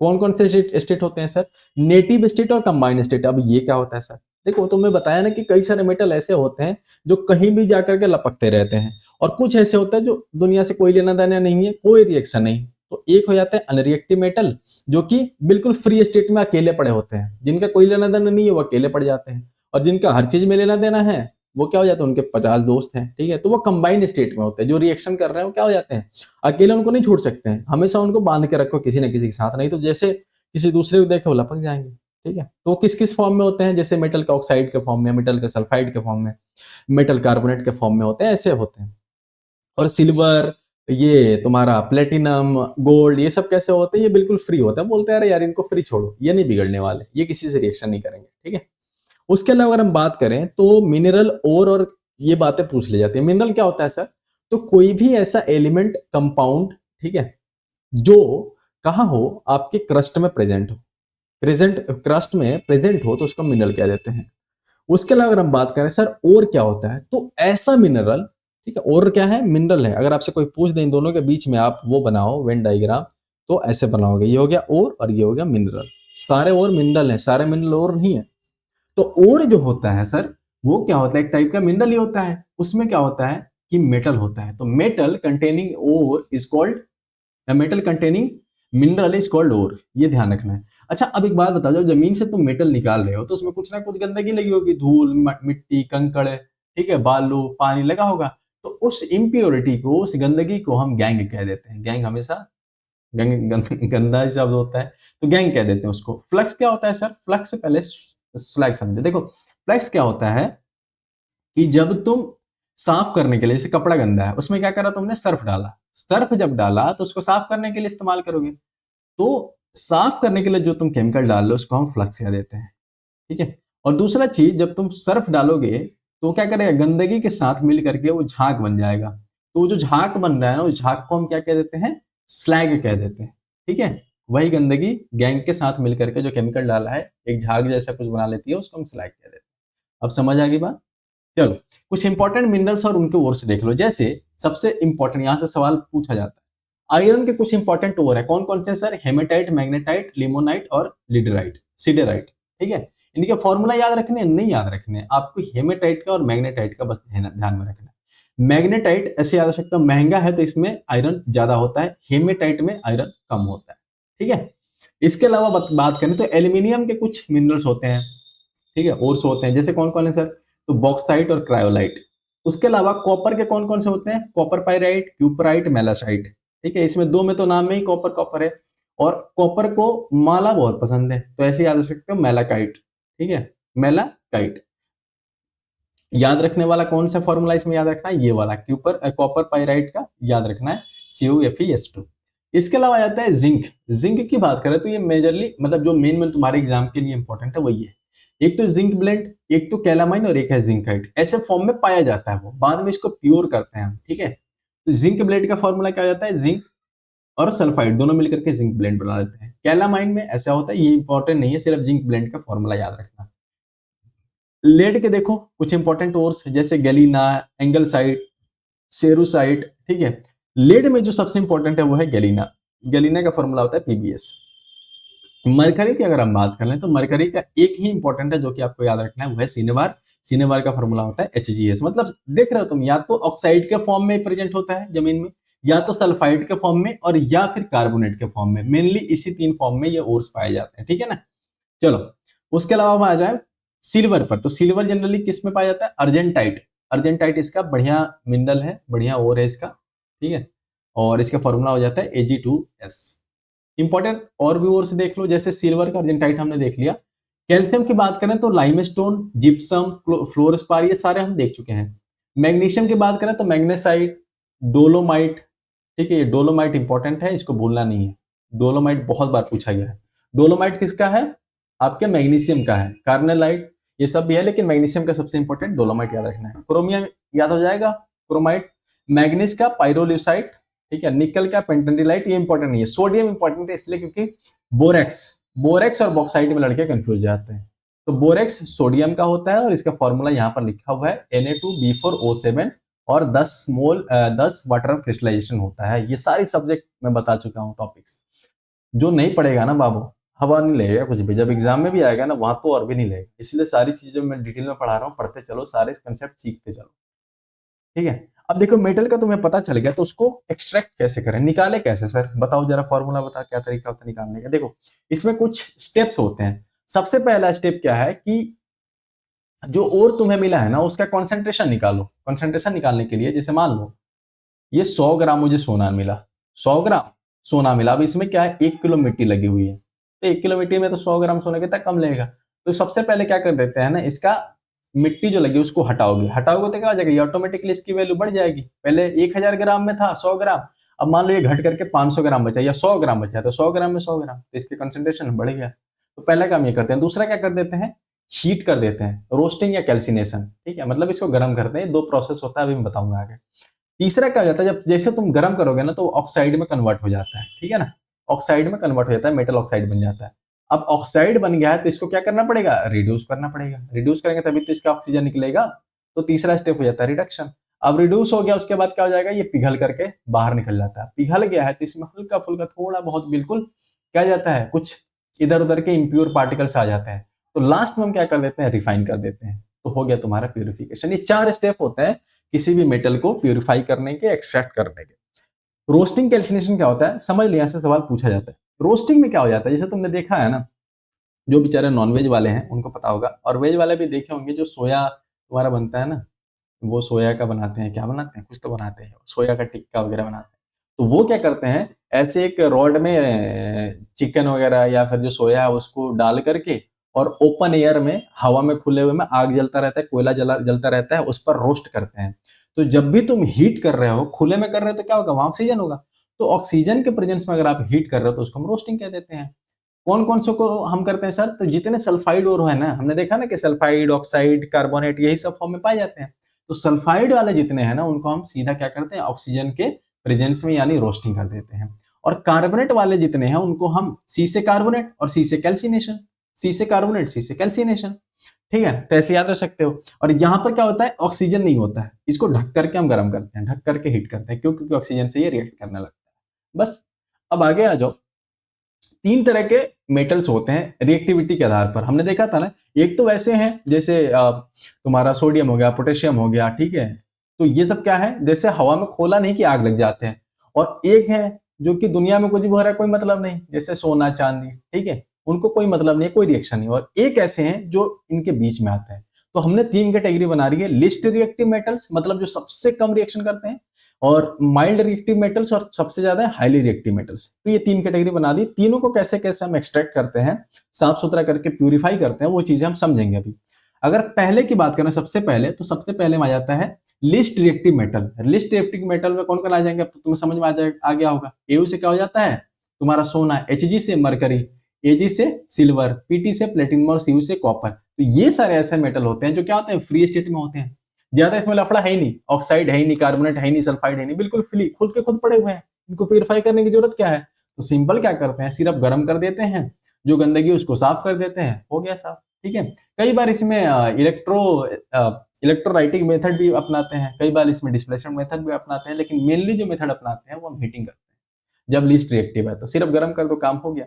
कौन कौन से स्टेट होते हैं सर? नेटिव स्टेट और कंबाइंड स्टेट। अब ये क्या होता है सर? देखो, तुम्हें बताया ना कि कई सारे मेटल ऐसे होते हैं जो कहीं भी जाकर के लपकते रहते हैं, और कुछ ऐसे होते हैं जो दुनिया से कोई लेना देना नहीं है, कोई रिएक्शन नहीं। तो एक हो जाता है अनरिएक्टिव मेटल, जो कि बिल्कुल फ्री स्टेट में अकेले पड़े होते हैं, जिनका कोई लेना देना नहीं है, वो अकेले पड़ जाते हैं। और जिनका हर चीज में लेना देना है, वो क्या हो जाते हैं? उनके 50 दोस्त हैं, ठीक है। तो वो कंबाइंड स्टेट में होते हैं। जो रिएक्शन कर रहे हैं वो क्या हो जाते हैं? अकेले उनको नहीं छोड़ सकते हैं, हमेशा उनको बांध के रखो किसी न किसी के साथ, नहीं तो जैसे किसी दूसरे को देखे वो लपक जाएंगे, ठीक है। तो किस किस फॉर्म में होते हैं? जैसे मेटल का ऑक्साइड के फॉर्म में, मेटल के सल्फाइड के फॉर्म में, मेटल कार्बोनेट के फॉर्म में होते हैं, ऐसे होते हैं। और सिल्वर, ये तुम्हारा प्लेटिनम, गोल्ड, ये सब कैसे होते हैं? ये बिल्कुल फ्री होता है। बोलते हैं अरे यार इनको फ्री छोड़ो, ये नहीं बिगड़ने वाले, ये किसी से रिएक्शन नहीं करेंगे, ठीक है। उसके अलावा अगर हम बात करें तो मिनरल और ये बातें पूछ ली जाती है। मिनरल क्या होता है सर? तो कोई भी ऐसा एलिमेंट, कंपाउंड, ठीक है, जो कहाँ हो? आपके क्रस्ट में प्रेजेंट हो, क्रस्ट में प्रेजेंट हो, तो उसको मिनरल कह देते हैं। उसके अलावा अगर हम बात करें सर और क्या होता है, तो ऐसा मिनरल, ठीक है, और क्या है? मिनरल है। अगर आपसे कोई पूछ दे इन दोनों के बीच में आप वो बनाओ वेन डायग्राम, तो ऐसे बनाओगे, ये हो गया और ये हो गया मिनरल। सारे और मिनरल है, सारे मिनरल और नहीं है। तो और जो होता है सर, वो क्या होता है? एक टाइप का मिनरल ही होता है। उसमें क्या होता है कि मेटल होता है। तो metal containing ore is called, metal containing mineral is called ore, ये ध्यान रखना है। अच्छा, अब एक बात बताओ, जब जमीन से तुम मेटल निकाल रहे हो तो उसमें कुछ ना कुछ गंदगी लगी होगी, धूल, मिट्टी, कंकड़, ठीक है, बालू, पानी लगा होगा। तो उस इम्प्योरिटी को, उस गंदगी को हम गैंग कह देते हैं। गैंग हमेशा गंदा ही शब्द होता है, तो गैंग कह देते हैं उसको। फ्लक्स क्या होता है सर? फ्लक्स से पहले स्लैग समझे। देखो, फ्लक्स क्या होता है कि जब तुम साफ करने के लिए, जैसे कपड़ा गंदा है उसमें क्या करा तुमने, सर्फ डाला, सर्फ जब डाला तो उसको साफ करने के लिए इस्तेमाल करोगे, तो साफ करने के लिए जो तुम केमिकल डाल लो उसको हम फ्लक्स कह देते हैं, ठीक है। और दूसरा चीज, जब तुम सर्फ डालोगे तो क्या करेगा, गंदगी के साथ मिल करके वो झाग बन जाएगा, तो वो जो झाग बन रहा है ना, उस झाग को हम क्या कह देते हैं, स्लैग कह देते हैं, ठीक है। वही गंदगी गैंग के साथ मिल करके जो केमिकल डाला है एक झाग जैसा कुछ बना लेती है, उसको हम स्लैग कह देते हैं। अब समझ आ गई बात। चलो, कुछ इंपॉर्टेंट मिनरल्स और उनके ओर से देख लो। जैसे सबसे इंपॉर्टेंट यहां से सवाल पूछा जाता है, आयरन के कुछ इंपॉर्टेंट ओर है, कौन कौन से सर, हेमेटाइट, मैग्नेटाइट, लिमोनाइट और लिडराइट, सिडेराइट, ठीक है। इनके फॉर्मूला याद रखने नहीं याद रखने आपको, हेमेटाइट का और मैग्नेटाइट का बस ध्यान में रखना। मैग्नेटाइट ऐसे याद रख सकता हूं, महंगा है तो इसमें आयरन ज्यादा होता है, हेमेटाइट में आयरन कम होता है, ठीक है। इसके अलावा बात करें तो एल्यूमिनियम के कुछ मिनरल्स होते हैं, ठीक है, और से होते हैं, जैसे कौन कौन है सर, तो बॉक्साइट और क्रायोलाइट। उसके अलावा कॉपर के कौन कौन से होते हैं, कॉपर पाइराइट, क्यूपराइट, मेलासाइट, ठीक है। इसमें दो में तो नाम में ही कॉपर कॉपर है, और कॉपर को माला बहुत पसंद है तो ऐसे याद रख सकते हो, मेलाकाइट, ठीक है, मेलाकाइट। याद रखने वाला कौन सा फॉर्मूला इसमें याद रखना है, ये वाला क्यूपर कॉपर पाइराइट का याद रखना है, CuFeS2। इसके अलावा आता है जिंक। जिंक की बात करें तो ये मेजरली मतलब जो मेन में तुम्हारे एग्जाम के लिए इंपॉर्टेंट है वही है, एक तो जिंक ब्लेंड, एक तो कैलामाइन और एक है जिंकाइट, ऐसे फॉर्म में पाया जाता है, वो बाद में इसको प्योर करते हैं हम, ठीक है। तो जिंक ब्लेंड का फॉर्मूला क्या हो जाता है, जिंक और सल्फाइड दोनों मिलकर के जिंक ब्लेंड बना देते हैं। कैलामाइन में ऐसा होता है, ये इंपॉर्टेंट नहीं है, सिर्फ जिंक ब्लेंड का फॉर्मूला याद रखना। लेड के देखो कुछ इंपॉर्टेंट ओर्स, जैसे गैलीना, एंगलसाइट, सेरुसाइट, ठीक है। लेड में जो सबसे इंपॉर्टेंट है वो है गैलीना, गैलीना का फॉर्मूला होता है PbS। मरकरी की अगर हम बात कर लें तो मरकरी का एक ही इंपॉर्टेंट है जो कि आपको याद रखना है, वो है सिनेबार। सिनेबार का फॉर्मूला होता है HgS, मतलब देख रहे हो तुम, या तो ऑक्साइड के फॉर्म में प्रेजेंट होता है जमीन में, या तो सल्फाइड के फॉर्म में, और या फिर कार्बोनेट के फॉर्म में, मेनली इसी तीन फॉर्म में ये ओर्स पाए जाते हैं, ठीक है ना। चलो, उसके अलावा हम आ जाए सिल्वर पर, तो सिल्वर जनरली किस में पाया जाता है, अर्जेंटाइट। अर्जेंटाइट इसका बढ़िया मिनरल है, बढ़िया ओर है इसका, ठीक है। और इसका फॉर्मूला हो जाता है Ag2S। इंपॉर्टेंट और भी ओर से देख लो, जैसे सिल्वर का अर्जेंटाइट हमने देख लिया। कैल्शियम की बात करें तो लाइमस्टोन, जिप्सम, फ्लोरस्पार, ये सारे हम देख चुके हैं। मैग्नीशियम की बात करें तो मैग्नेसाइट, डोलोमाइट, ठीक है, ये डोलोमाइट इंपॉर्टेंट है, इसको भूलना नहीं है, डोलोमाइट बहुत बार पूछा गया है। डोलोमाइट किसका है, आपके मैग्नीशियम का है, कार्नेलाइट ये सब भी है, लेकिन मैग्नीशियम का सबसे इंपॉर्टेंट डोलोमाइट याद रखना है। क्रोमियम याद हो जाएगा, क्रोमाइट। मैग्नीज का पाइरोल्यूसाइट, ठीक है। निकल का पेंटेंडिलाइट, ये इंपॉर्टेंट नहीं है। सोडियम इंपॉर्टेंट है इसलिए क्योंकि बोरेक्स, बोरेक्स और बॉक्साइट में लड़के कंफ्यूज जाते हैं, तो बोरेक्स सोडियम का होता है और इसका फॉर्मूला यहाँ पर लिखा हुआ है Na2B4O7, और 10 मोल 10 वाटर ऑफ क्रिस्टलाइजेशन होता है। ये सारी सब्जेक्ट मैं बता चुका हूँ टॉपिक्स, जो नहीं पढ़ेगा ना बाबू हवा नहीं लगेगा कुछ भी, जब एग्जाम में भी आएगा ना वहां तो और भी नहीं लगेगा, इसलिए सारी चीजें मैं डिटेल में पढ़ा रहा हूँ, पढ़ते चलो, सारे कंसेप्ट सीखते चलो, ठीक है। अब देखो मेटल का तुम्हें पता चल गया, तो उसको एक्सट्रैक्ट कैसे करें, निकाले कैसे सर, बताओ जरा, फॉर्मूला बता, क्या तरीका होता है निकालने का। देखो इसमें कुछ स्टेप्स होते हैं। सबसे पहला स्टेप क्या है कि जो और तुम्हें मिला है ना उसका कॉन्सेंट्रेशन निकालो। कॉन्सेंट्रेशन निकालने के लिए, जैसे मान लो ये 100 ग्राम मुझे सोना मिला, 100 ग्राम सोना मिला, अब इसमें क्या है, 1 किलो मिट्टी लगी हुई है, तो 1 किलो मिट्टी में तो 100 ग्राम सोने के तक कम लगेगा। तो सबसे पहले क्या कर देते हैं ना, इसका मिट्टी जो लगी उसको हटाओगे, हटाओगे तो क्या हो जाएगा, ये ऑटोमेटिकली इसकी वैल्यू बढ़ जाएगी। पहले 1000 ग्राम में था 100 ग्राम, अब मान लो ये घट करके 500 ग्राम बचा या 100 ग्राम बचा, तो 100 ग्राम में 100 ग्राम, तो इसके कंसेंट्रेशन बढ़ गया। तो पहला काम ये करते हैं। दूसरा क्या कर देते हैं, हीट कर देते हैं, रोस्टिंग या कैल्सिनेशन, ठीक है, मतलब इसको गर्म करते हैं। दो प्रोसेस होता है, अभी मैं बताऊंगा आगे। तीसरा क्या हो जाता है, जब जैसे तुम गर्म करोगे ना तो ऑक्साइड में कन्वर्ट हो जाता है, ठीक है ना, ऑक्साइड में कन्वर्ट हो जाता है, मेटल ऑक्साइड बन जाता है। अब ऑक्साइड बन गया है तो इसको क्या करना पड़ेगा, रिड्यूस करना पड़ेगा, रिड्यूस करेंगे तभी तो इसका ऑक्सीजन निकलेगा, तो तीसरा स्टेप हो जाता है रिडक्शन। अब रिड्यूस हो गया, उसके बाद क्या हो जाएगा, ये पिघल करके बाहर निकल जाता है। पिघल गया है तो इसमें हल्का फुल्का थोड़ा बहुत बिल्कुल क्या जाता है, कुछ इधर उधर के इम्प्योर पार्टिकल्स आ जाते हैं, तो लास्ट में हम क्या कर देते हैं, रिफाइन कर देते हैं, तो हो गया तुम्हारा प्यूरिफिकेशन। ये 4 स्टेप होते हैं किसी भी मेटल को प्यूरिफाई करने के, एक्सट्रैक्ट करने के। रोस्टिंग कैल्सिनेशन क्या होता है, समझ लिया, से सवाल पूछा जाता है। रोस्टिंग में क्या हो जाता है, जैसे तुमने देखा है ना, जो बेचारे नॉनवेज वाले हैं उनको पता होगा, और वेज वाले भी देखे होंगे, जो सोया तुम्हारा बनता है ना, वो सोया का बनाते हैं, क्या बनाते हैं, कुछ तो बनाते हैं, सोया का टिक्का वगैरह बनाते हैं। तो वो क्या करते हैं, ऐसे एक रॉड में चिकन वगैरह या फिर जो सोया है उसको डाल करके, और ओपन एयर में, हवा में, खुले हुए में आग जलता रहता है, कोयला जलता रहता है, उस पर रोस्ट करते हैं। तो जब भी तुम हीट कर रहे हो, खुले में कर रहे हो, तो क्या होगा, वहां ऑक्सीजन होगा। तो ऑक्सीजन के प्रेजेंस में अगर आप हीट कर रहे हो तो उसको हम रोस्टिंग कह देते हैं। कौन कौन से को हम करते हैं सर, तो जितने सल्फाइड और है ना, हमने देखा ना कि सल्फाइड, ऑक्साइड, कार्बोनेट यही सब फॉर्म में पाए जाते हैं। तो सल्फाइड वाले जितने हैं ना, उनको हम सीधा क्या करते हैं, ऑक्सीजन के प्रेजेंस में यानी रोस्टिंग कर देते हैं। और कार्बोनेट वाले जितने हैं उनको हम सी से कार्बोनेट और सी से कैल्सिनेशन, सी से कार्बोनेट, सी से कैल्सिनेशन, ठीक है। तो ऐसे याद रख सकते हो। और यहाँ पर क्या होता है, ऑक्सीजन नहीं होता है, इसको ढक करके हम गर्म करते हैं, ढक करके हीट करते हैं, क्यों, क्योंकि ऑक्सीजन से ये रिएक्ट करने लगता है। बस अब आगे आ जाओ। तीन तरह के मेटल्स होते हैं रिएक्टिविटी के आधार पर, हमने देखा था ना। एक तो वैसे हैं जैसे तुम्हारा सोडियम हो गया, पोटेशियम हो गया, ठीक है। तो ये सब क्या है, जैसे हवा में खोला नहीं कि आग लग जाते हैं। और एक है जो कि दुनिया में कुछ भी हो रहा है कोई मतलब नहीं, जैसे सोना चांदी, ठीक है, उनको कोई मतलब नहीं, कोई रिएक्शन नहीं। और एक ऐसे हैं जो इनके बीच में आते हैं। तो हमने तीन कैटेगरी बना रही है, लिस्ट रिएक्टिव मेटल्स मतलब जो सबसे कम रिएक्शन करते हैं, और माइल्ड रिएक्टिव मेटल्स, और सबसे ज्यादा हाईली रिएक्टिव मेटल्स। तो ये तीन कैटेगरी बना दी। तीनों को कैसे कैसे हम एक्सट्रैक्ट करते हैं, साफ सुथरा करके प्यूरिफाई करते हैं, वो चीजें हम समझेंगे अभी। अगर पहले की बात करें सबसे पहले, तो सबसे पहले में आ जाता है least reactive metal. Least reactive metal में कौन कौन आ जाएंगे, अब तो तुम्हें समझ में आ गया होगा। एयू से क्या हो जाता है तुम्हारा सोना, एचजी से मरकरी, एजी से सिल्वर, पीटी से प्लेटिनम, और सीयू से कॉपर। तो ये सारे ऐसे मेटल होते हैं जो क्या होते हैं, फ्री स्टेट में होते हैं। ज्यादा इसमें लफड़ा है ही नहीं, ऑक्साइड है ही नहीं, कार्बोनेट है ही नहीं, सल्फाइड है नहीं, बिल्कुल फ्री, खुद के खुद पड़े हुए हैं। इनको प्यूरिफाई करने की जरूरत क्या है। तो सिंपल क्या करते हैं, सिर्फ गर्म कर देते हैं, जो गंदगी उसको साफ कर देते हैं, हो गया साफ, ठीक है। कई बार इसमें इलेक्ट्रोलाइटिक मेथड भी अपनाते हैं, कई बार इसमें डिस्प्लेसमेंट मेथड भी अपनाते हैं, लेकिन मेनली जो मेथड अपनाते हैं वो हम हीटिंग करते हैं। जब लीस्ट रिएक्टिव है तो सिर्फ गर्म कर दो, काम हो गया।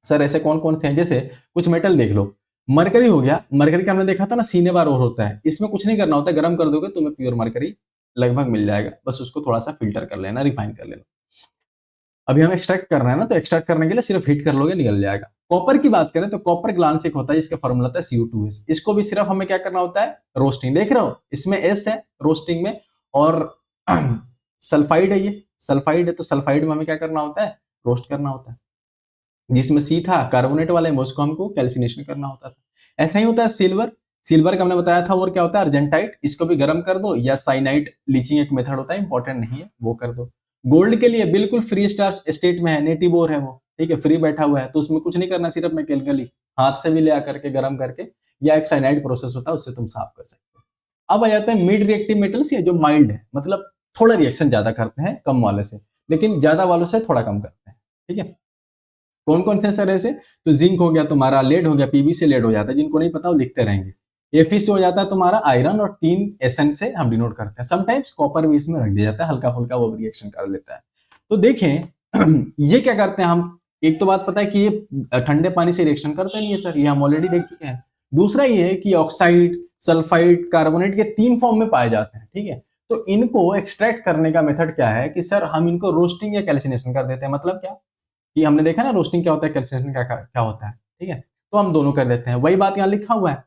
सर ऐसे कौन कौन से हैं, जैसे कुछ मेटल देख लो। मरकरी हो गया, मरकरी का हमने देखा था ना, सीने बार और होता है, इसमें कुछ नहीं करना होता है, गर्म कर दोगे तुम्हें प्योर मरकरी लगभग मिल जाएगा। बस उसको थोड़ा सा फिल्टर कर लेना, रिफाइन कर लेना। अभी हम एक्सट्रैक्ट कर रहे हैं ना, तो एक्सट्रैक्ट करने के लिए सिर्फ हीट कर लोगे, निकल जाएगा। कॉपर की बात करें तो कॉपर ग्लांस एक होता है जिसका फॉर्मूला होता है Cu2s। इसको भी सिर्फ हमें क्या करना होता है, रोस्टिंग। देख रहे हो इसमें एस है रोस्टिंग में, और सल्फाइड है, ये सल्फाइड है, तो सल्फाइड में हमें क्या करना होता है, रोस्ट करना होता है। जिसमें सी था कार्बोनेट वाले में, उसको हमको कैल्सिनेशन करना होता था। ऐसा ही होता है सिल्वर। सिल्वर का हमने बताया था, और क्या होता है, अर्जेंटाइट, इसको भी गर्म कर दो, या साइनाइट लीचिंग एक मेथड होता है, इंपॉर्टेंट नहीं है, वो कर दो। गोल्ड के लिए बिल्कुल फ्री स्टेट में है, नेटिव ओर है वो, ठीक है, फ्री बैठा हुआ है, तो उसमें कुछ नहीं करना, सिर्फ मैकेनिकली हाथ से भी ले आकर के गर्म करके, या एक साइनाइड प्रोसेस होता है, उससे तुम साफ कर सकते हो। अब आ जाता है मिड रिएक्टिव मेटल्स, ये जो माइल्ड है, मतलब थोड़ा रिएक्शन ज्यादा करते हैं कम वाले से, लेकिन ज्यादा वालों से थोड़ा कम करते हैं, ठीक है। कौन कौन से सर ऐसे, तो जिंक हो गया तुम्हारा, लेड हो गया, पीबी से लेड हो जाता है, जिनको नहीं पता वो लिखते रहेंगे। एफी से हो जाता है तुम्हारा आयरन, और टीन एसएन से हम डिनोट करते हैं। समटाइम्स कॉपर भी इसमें रख दिया जाता है, हल्का फुल्का वो रिएक्शन कर लेता है। तो देखें ये क्या करते हैं हम, एक तो बात पता है कि ये ठंडे पानी से रिएक्शन करते नहीं है सर, ये हम ऑलरेडी देख चुके हैं। दूसरा ये है कि ऑक्साइड, सल्फाइड, कार्बोनेट, ये तीन फॉर्म में पाए जाते हैं, ठीक है। तो इनको एक्सट्रैक्ट करने का मेथड क्या है कि सर हम इनको रोस्टिंग या कैल्सिनेशन कर देते हैं। मतलब क्या कि हमने देखा ना रोस्टिंग क्या होता है, कैल्सिनेशन क्या होता है, ठीक है। तो हम दोनों कर देते हैं, वही बात यहाँ लिखा हुआ है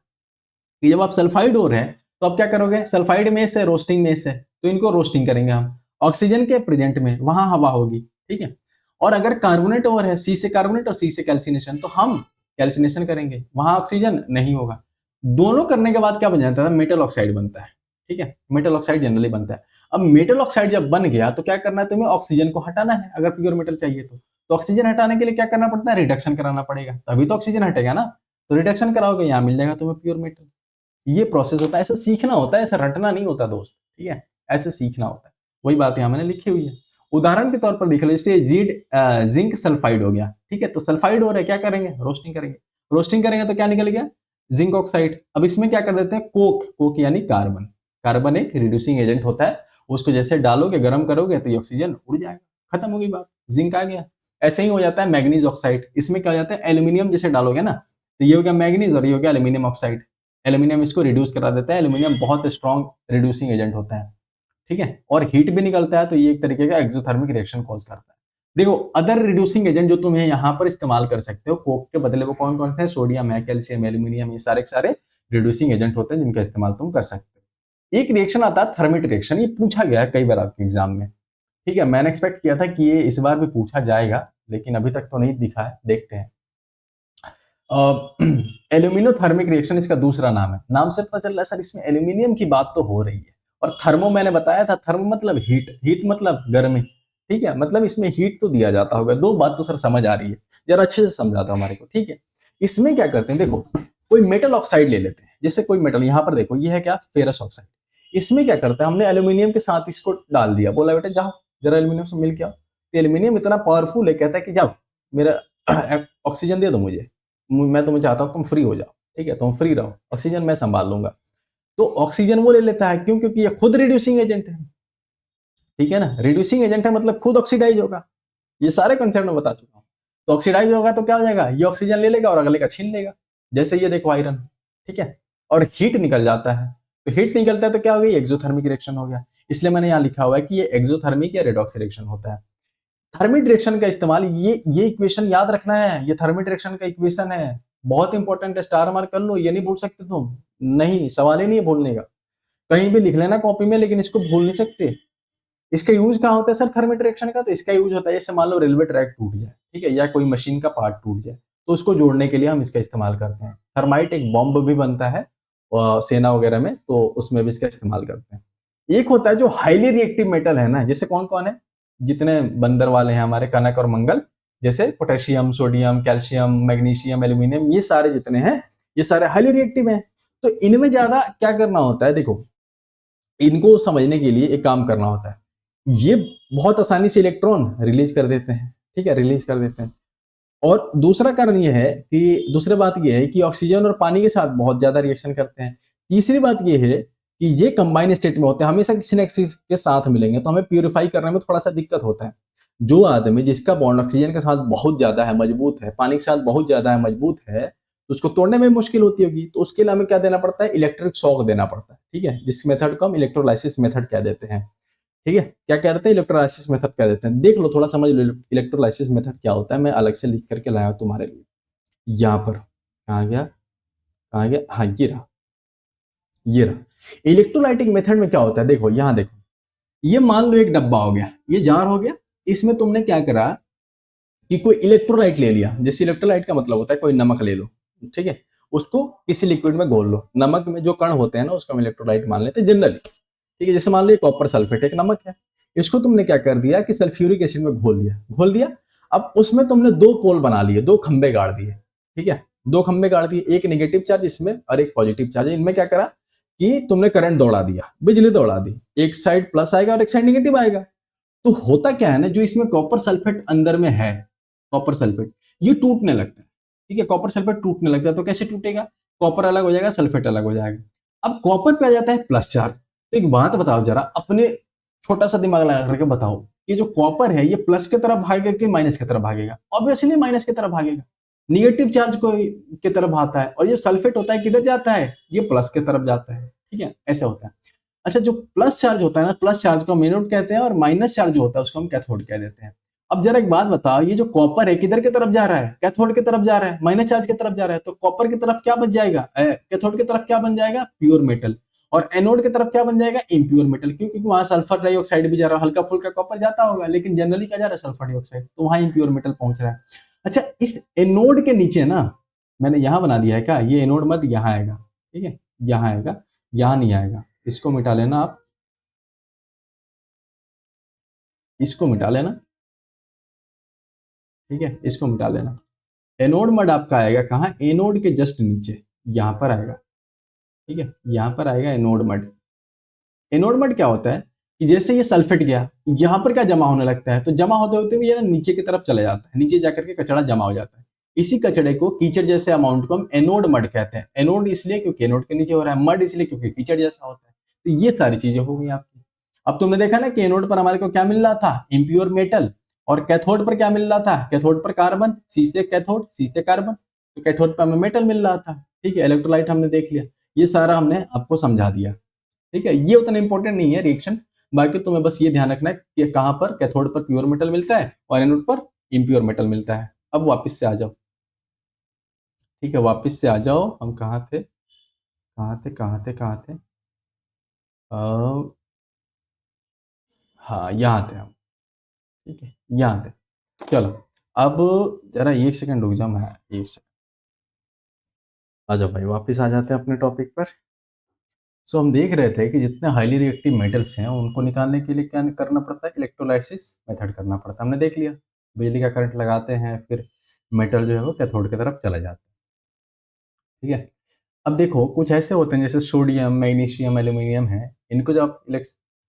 कि जब आप सल्फाइड और है तो आप क्या करोगे, सल्फाइड में से रोस्टिंग में से, तो इनको रोस्टिंग करेंगे हम। ऑक्सीजन के प्रेजेंट में वहां हवा होगी, ठीक है। और अगर कार्बोनेट और है, सी से कार्बोनेट और सी से कैल्सिनेशन, तो हम कैल्सिनेशन करेंगे, वहां ऑक्सीजन नहीं होगा। दोनों करने के बाद क्या बन जाता है, मेटल ऑक्साइड बनता है, ठीक है। मेटल ऑक्साइड जनरली बनता है। अब मेटल ऑक्साइड जब बन गया तो क्या करना है, तुम्हें ऑक्सीजन को हटाना है, अगर प्योर मेटल चाहिए तो ऑक्सीजन हटाने के लिए क्या करना पड़ता है, रिडक्शन कराना पड़ेगा, तभी तो ऑक्सीजन हटेगा ना। तो रिडक्शन कराओगे, यहाँ मिल जाएगा तुम्हें प्योर मेटल। ये प्रोसेस होता है, ऐसा सीखना होता है, ऐसा रटना नहीं होता दोस्त, ठीक है, ऐसे सीखना होता है। वही बात यहाँ मैंने लिखी हुई है। उदाहरण के तौर पर देख लो, जैसे जिंक सल्फाइड हो गया, ठीक है, तो सल्फाइड हो रहा है, क्या करेंगे, रोस्टिंग करेंगे। रोस्टिंग करेंगे तो क्या निकल गया, जिंक ऑक्साइड। अब इसमें क्या कर देते हैं, कोक यानी कार्बन। कार्बन एक रिड्यूसिंग एजेंट होता है, उसको जैसे डालोगे, गर्म करोगे तो ये ऑक्सीजन उड़ जाएगा, खत्म हो गई बात, जिंक आ गया। ऐसे ही हो जाता है मैग्नीज ऑक्साइड। इसमें क्या हो जाता है, एल्यूमिनियम जैसे डालोगे ना, तो ये हो गया मैग्नीज, और ये हो गया एल्यूमिनियम ऑक्साइड। एल्यूमिनियम इसको रिड्यूस करा देता है, एल्यूमिनियम बहुत स्ट्रॉन्ग रिड्यूसिंग एजेंट होता है, ठीक है, और हीट भी निकलता है, तो ये एक तरीके का एक्सोथर्मिक रिएक्शन कॉज करता है। देखो अदर रिड्यूसिंग एजेंट जो तुम्हें यहाँ पर इस्तेमाल कर सकते हो कोक के बदले, वो कौन कौन से हैं, सोडियम है, कैल्शियम, एल्यूमिनियम, ये सारे के सारे रिड्यूसिंग एजेंट होते हैं जिनका इस्तेमाल तुम कर सकते हो। एक रिएक्शन आता है थर्मिट रिएक्शन, ये पूछा गया है कई बार आपके एग्जाम में, ठीक है। मैंने एक्सपेक्ट किया था कि ये इस बार भी पूछा जाएगा, लेकिन अभी तक तो नहीं दिखा है, देखते हैं। एल्यूमिनोथर्मिक रिएक्शन इसका दूसरा नाम है। नाम से पता चल रहा है सर इसमें एल्यूमिनियम की बात तो हो रही है। और थर्मो मैंने बताया था, थर्मो मतलब हीट, हीट मतलब गर्मी, ठीक है, मतलब इसमें हीट तो दिया जाता होगा। दो बात तो सर समझ आ रही है, जरा अच्छे से समझा दो हमारे को, ठीक है। इसमें क्या करते हैं, देखो कोई मेटल ऑक्साइड ले लेते हैं, जैसे कोई मेटल, यहाँ पर देखो ये है क्या, फेरस ऑक्साइड। इसमें क्या करता है, हमने एल्यूमिनियम के साथ इसको डाल दिया, बोला बेटा जाओ जरा एल्यूमिनियम से मिल के आओ। तो एल्यूमिनियम इतना पावरफुल है, कहता है कि जाओ मेरा ऑक्सीजन दे दो मुझे, मैं तुम्हें चाहता हूँ तुम फ्री हो जाओ, ठीक है, तुम फ्री रहो, ऑक्सीजन मैं संभाल लूंगा। तो ऑक्सीजन वो ले लेता है, क्यों, क्योंकि ये खुद रिड्यूसिंग एजेंट है, ठीक है ना, रिड्यूसिंग एजेंट है मतलब खुद ऑक्सीडाइज होगा। ये सारे कंसेप्ट में बता चुका हूँ। तो ऑक्सीडाइज होगा तो क्या हो जाएगा, ये ऑक्सीजन ले लेगा और अगले का छीन लेगा, जैसे ये देखो आयरन, ठीक है, और हीट निकल जाता है। तो हीट निकलता है तो क्या हो गया, एक्सोथर्मिक रिएक्शन हो गया। इसलिए मैंने यहाँ लिखा हुआ है कि ये एक्सोथर्मिक या रेडॉक्स रिएक्शन होता है। थर्मिक डायरेक्शन का इस्तेमाल, ये इक्वेशन याद रखना है, ये थर्मिक डायरेक्शन का इक्वेशन है, बहुत इंपॉर्टेंट है, स्टार मार्क कर लो, ये नहीं भूल सकते तुम, नहीं सवाल ही नहीं है भूलने का। कहीं भी लिख लेना कॉपी में, लेकिन इसको भूल नहीं सकते। इसका यूज कहाँ होता है सर थर्मिक डायरेक्शन का, तो इसका यूज होता है जैसे मान लो रेलवे ट्रैक टूट जाए, ठीक है, या कोई मशीन का पार्ट टूट जाए, तो उसको जोड़ने के लिए हम इसका इस्तेमाल करते हैं। थर्माइट एक बॉम्ब भी बनता है सेना वगैरह में, तो उसमें भी इसका इस्तेमाल करते हैं। एक होता है जो हाईली रिएक्टिव मेटल है ना, जैसे कौन कौन है, जितने बंदर वाले हैं हमारे कनक और मंगल, जैसे potassium, sodium, calcium, magnesium, aluminium, ये सारे जितने हैं ये सारे हाईली रिएक्टिव हैं। तो इनमें ज्यादा क्या करना होता है, देखो इनको समझने के लिए एक काम करना होता है, ये बहुत आसानी से इलेक्ट्रॉन रिलीज कर देते हैं, ठीक है, रिलीज कर देते हैं। और दूसरा कारण ये है कि, दूसरी बात ये है कि ऑक्सीजन और पानी के साथ बहुत ज्यादा रिएक्शन करते हैं। तीसरी बात ये है कि ये कंबाइन स्टेट में होते हैं, हमेशा किसी न किसी के साथ मिलेंगे, तो हमें प्यूरिफाई करने में थोड़ा सा दिक्कत होता है। जो आदमी जिसका बॉन्ड ऑक्सीजन के साथ बहुत ज्यादा है, मजबूत है, पानी के साथ बहुत ज्यादा है, मजबूत है, तो उसको तोड़ने में मुश्किल होती होगी, तो उसके लिए हमें क्या देना पड़ता है, इलेक्ट्रिक शॉक देना पड़ता है, ठीक है, जिस मेथड को हम इलेक्ट्रोलाइसिस मेथड कह देते हैं। ठीक है, क्या कहते हैं, इलेक्ट्रोलाइसिस मेथड कह देते हैं। देख लो थोड़ा समझ लो इलेक्ट्रोलाइसिस मेथड क्या होता है, मैं अलग से लिख करके लाया हूं तुम्हारे लिए। यहाँ पर कहा गया, कहा गया, हाँ ये रहा, ये रहा। इलेक्ट्रोलाइटिक मेथड में क्या होता है, देखो यहाँ देखो, ये मान लो एक डब्बा हो गया, ये जार हो गया, इसमें तुमने क्या करा कि कोई इलेक्ट्रोलाइट ले लिया, जैसे इलेक्ट्रोलाइट का मतलब होता है कोई नमक ले लो, ठीक है, उसको किसी लिक्विड में घोल लो। नमक में जो कण होते हैं ना उसको हम इलेक्ट्रोलाइट मान लेते हैं जनरली, ठीक है। जैसे मान लो कॉपर सल्फेट एक नमक है, इसको तुमने क्या कर दिया कि सल्फ्यूरिक एसिड में घोल दिया, घोल दिया। अब उसमें तुमने दो पोल बना लिए, दो खंबे गाड़ दिए, ठीक है, दो खंबे गाड़ दिए, एक नेगेटिव चार्ज इसमें और एक पॉजिटिव चार्ज। इनमें क्या करा कि तुमने करंट दौड़ा दिया, बिजली दौड़ा दी, एक साइड प्लस आएगा और एक साइड नेगेटिव आएगा। तो होता क्या है ना, जो इसमें कॉपर सल्फेट अंदर में है, कॉपर सल्फेट, ये टूटने लगता है, ठीक है, कॉपर सल्फेट टूटने लगता है। तो कैसे टूटेगा, कॉपर अलग हो जाएगा, सल्फेट अलग हो जाएगा। अब कॉपर पे आ जाता है प्लस चार्ज। तो एक बात बताओ जरा, अपने छोटा सा दिमाग लगा करके बताओ, ये जो कॉपर है ये प्लस की तरफ भागेगा कि माइनस की तरफ भागेगा, ऑब्वियसली माइनस की तरफ भागेगा, निगेटिव चार्ज को की तरफ भागता है। और ये सल्फेट होता है किधर जाता है, ये प्लस की तरफ जाता है, ठीक है, ऐसा होता है। अच्छा, जो प्लस चार्ज होता है ना, प्लस चार्ज को हम एनोड कहते हैं, और माइनस चार्ज जो होता है उसको हम कैथोड कह देते हैं। अब जरा एक बात बताओ, ये जो कॉपर है किधर की तरफ जा रहा है, कैथोड की तरफ जा रहा है, माइनस चार्ज की तरफ जा रहा है। तो कॉपर की तरफ क्या बच जाएगा, कैथोड की तरफ क्या बन जाएगा, प्योर मेटल। और एनोड की तरफ क्या बन जाएगा, इम्प्योर मेटल। क्यों, क्योंकि वहां सल्फर डाइऑक्साइड भी जा रहा है, हल्का फुल्का कॉपर जाता होगा, लेकिन जनरली क्या जा रहा है, सल्फर डाइऑक्साइड, तो वहां इम्प्योर मेटल पहुंच रहा है। अच्छा, इस एनोड के नीचे ना, मैंने यहां बना दिया है क्या, ये एनोड मत यहाँ आएगा, ठीक है, यहाँ आएगा, यहाँ नहीं आएगा, इसको मिटा लेना आप, इसको मिटा लेना, ठीक है, इसको मिटा लेना। एनोड मड आपका आएगा कहाँ, एनोड के जस्ट नीचे, यहाँ पर आएगा, ठीक है, यहाँ पर आएगा एनोड मड। एनोड मड क्या होता है कि जैसे ये सल्फेट गया, यहाँ पर क्या जमा होने लगता है, तो जमा होते होते भी ये ना नीचे की तरफ चला जाता है, नीचे जाकर के कचरा जमा हो जाता है। इसी कचड़े को, कीचड़ जैसे अमाउंट को हम एनोड मड कहते हैं। एनोड इसलिए क्योंकि एनोड के नीचे हो रहा है, मड इसलिए क्योंकि कीचड़ जैसा होता है। तो ये सारी चीजें हो गई आपकी। अब तुमने देखा ना कि एनोड पर हमारे को क्या मिल रहा था, इम्प्योर मेटल, और कैथोड पर क्या मिल रहा था, कैथोड पर कार्बन, सी से कैथोड, सी से कार्बन, तो कैथोड पर हमें मेटल मिल रहा था, ठीक है, इलेक्ट्रोलाइट हमने देख लिया। ये सारा हमने आपको समझा दिया, ठीक है। ये उतना इंपॉर्टेंट नहीं है रिएक्शंस, बाकी तुम्हें बस ये ध्यान रखना है कि कहां पर कैथोड पर प्योर मेटल मिलता है और एनोड पर इम्प्योर मेटल मिलता है। अब वापस से आ जाओ, ठीक है, वापस से आ जाओ, हम कहाँ थे, कहाँ थे, कहाँ थे, कहाँ थे, हाँ यहाँ थे हम, ठीक है, यहाँ थे। चलो, अब जरा एक सेकंड रुक जाओ, मैं एक सेकंड, आ जाओ भाई, वापस आ जाते हैं अपने टॉपिक पर। सो हम देख रहे थे कि जितने हाईली रिएक्टिव मेटल्स हैं उनको निकालने के लिए क्या करना पड़ता है, इलेक्ट्रोलाइसिस मेथड करना पड़ता है। हमने देख लिया, बिजली का करंट लगाते हैं, फिर मेटल जो है वो कैथोड की तरफ चला जाता है। ठीक है। अब देखो कुछ ऐसे होते हैं जैसे सोडियम, मैग्नीशियम, एल्यूमिनियम है, इनको जब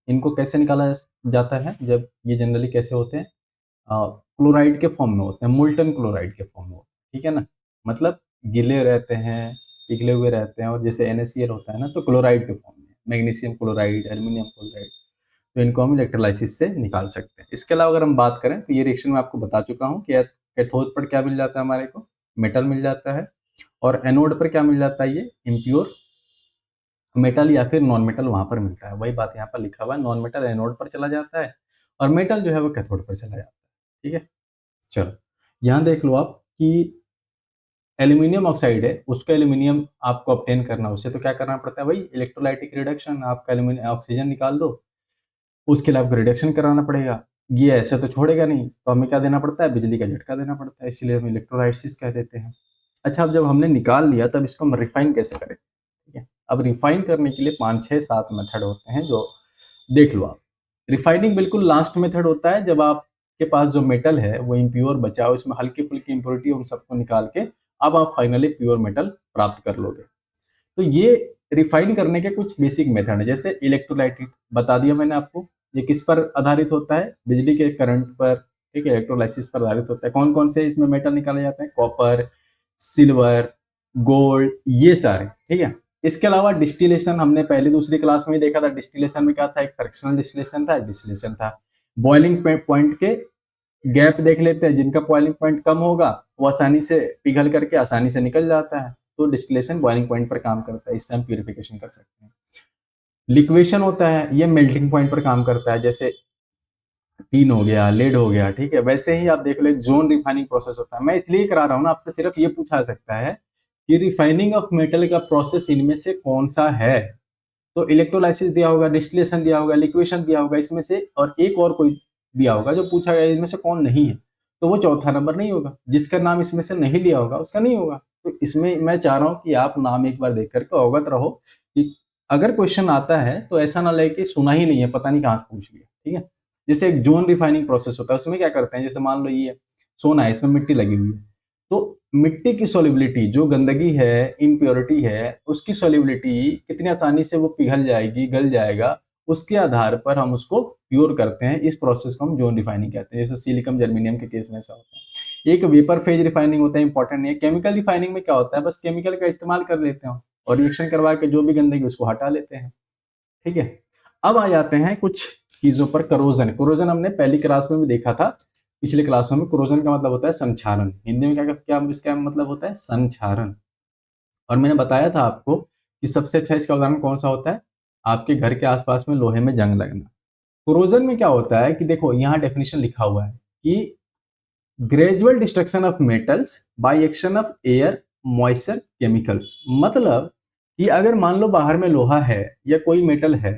इनको कैसे निकाला जाता है, जब ये जनरली कैसे होते हैं, क्लोराइड के फॉर्म में होते हैं, मोल्टन क्लोराइड के फॉर्म में होते हैं। ठीक है ना, मतलब गिले रहते हैं, पिघले हुए रहते हैं, और जैसे NaCl होता है ना, तो क्लोराइड के फॉर्म में, मैग्नीशियम क्लोराइड, एल्यूमिनियम क्लोराइड, तो इनको हम इलेक्ट्रोलाइसिस से निकाल सकते हैं। इसके अलावा अगर हम बात करें तो ये रिएक्शन मैं आपको बता चुका हूँ कि कैथोड पर क्या मिल जाता है, हमारे को मेटल मिल जाता है, और एनोड पर क्या मिल जाता है, ये इम्प्योर मेटल या फिर नॉन मेटल वहां पर मिलता है। वही बात यहाँ पर लिखा हुआ है, नॉन मेटल एनोड पर चला जाता है और मेटल जो है वो कैथोड पर चला जाता है। ठीक है, चलो यहाँ देख लो आप कि एल्यूमिनियम ऑक्साइड है, उसका एल्यूमिनियम आपको ऑब्टेन करना, उससे तो क्या करना पड़ता है भाई, इलेक्ट्रोलाइटिक रिडक्शन, आपका एल्यूमिनियम ऑक्सीजन निकाल दो, उसके लिए आपको रिडक्शन कराना पड़ेगा। ये ऐसे तो छोड़ेगा नहीं, तो हमें क्या देना पड़ता है, बिजली का झटका देना पड़ता है, इसलिए हम इलेक्ट्रोलाइसिस कह देते हैं। अच्छा, अब जब हमने निकाल लिया तब इसको हम रिफाइन कैसे करें। ठीक है, अब रिफाइन करने के लिए 5 6 7 मेथड होते हैं, जो देख लो आप। रिफाइनिंग बिल्कुल लास्ट मेथड होता है, जब आपके पास जो मेटल है वो इम्प्योर बचा हो, उसमें हल्की फुल्की इम्प्योरिटी, उन सबको निकाल के अब आप फाइनली प्योर मेटल प्राप्त कर लोगे। तो ये रिफाइन करने के कुछ बेसिक मेथड है, जैसे इलेक्ट्रोलाइटिक बता दिया मैंने आपको, ये किस पर आधारित होता है, बिजली के करंट पर। ठीक है, इलेक्ट्रोलाइसिस पर आधारित होता है। कौन कौन से इसमें मेटल निकाले जाते हैं, कॉपर, सिल्वर, गोल्ड, ये सारे। ठीक है, इसके अलावा डिस्टिलेशन हमने पहली दूसरी क्लास में ही देखा था। डिस्टिलेशन में क्या था, एक फ्रैक्शनल डिस्टिलेशन था, डिस्टिलेशन था। बॉइलिंग पॉइंट के गैप देख लेते हैं, जिनका बॉइलिंग पॉइंट कम होगा वो आसानी से पिघल करके आसानी से निकल जाता है, तो डिस्टिलेशन बॉइलिंग पॉइंट पर काम करता है, इससे हम प्यूरिफिकेशन कर सकते हैं। लिक्वेशन होता है, ये मेल्टिंग पॉइंट पर काम करता है, जैसे टीन हो गया, लेड हो गया। ठीक है, वैसे ही आप देख लो एक जोन रिफाइनिंग प्रोसेस होता है। मैं इसलिए करा रहा हूँ ना, आपसे सिर्फ ये पूछा सकता है कि रिफाइनिंग ऑफ मेटल का प्रोसेस इनमें से कौन सा है। तो इलेक्ट्रोलाइसिस दिया होगा, डिस्टिलेशन दिया होगा, लिक्वेशन दिया होगा, इसमें से और एक और कोई दिया होगा जो पूछा गया इनमें से कौन नहीं है, तो वो चौथा नंबर नहीं होगा। जिसका नाम इसमें से नहीं लिया होगा उसका नहीं होगा। तो इसमें मैं चाह रहा हूँ कि आप नाम एक बार देख करके अवगत रहो कि अगर क्वेश्चन आता है तो ऐसा ना लगे कि सुना ही नहीं है, पता नहीं कहाँ से पूछ लिया। ठीक है, जैसे एक जोन रिफाइनिंग प्रोसेस होता है, उसमें क्या करते हैं, जैसे मान लो ये सोना है, इसमें मिट्टी लगी हुई है, तो मिट्टी की सॉल्युबिलिटी, जो गंदगी है, इम्प्योरिटी है, उसकी सॉल्युबिलिटी कितनी आसानी से वो पिघल जाएगी, गल जाएगा, उसके आधार पर हम उसको प्योर करते हैं। इस प्रोसेस को हम जोन रिफाइनिंग कहते हैं। जैसे सिलिकॉन जर्मेनियम के केस में ऐसा होता है। एक वेपर फेज रिफाइनिंग होता है, इंपॉर्टेंट नहीं है। केमिकल रिफाइनिंग में क्या होता है, बस केमिकल का इस्तेमाल कर लेते हैं और रिएक्शन करवा के जो भी गंदगी उसको हटा लेते हैं। ठीक है, अब आ जाते हैं कुछ चीजों पर। करोजन, करोजन हमने पहली क्लास में भी देखा था, पिछले क्लासों में। करोजन का मतलब होता है संक्षारण। हिंदी में क्या क्या इसका मतलब होता है, संक्षारण। और मैंने बताया था आपको कि सबसे अच्छा इसका उदाहरण कौन सा होता है, आपके घर के आसपास में लोहे में जंग लगना। कोरोजन में क्या होता है कि देखो यहाँ डेफिनेशन लिखा हुआ है कि gradual destruction of metals by action of air, moisture, chemicals. मतलब कि अगर मान लो बाहर में लोहा है या कोई मेटल है,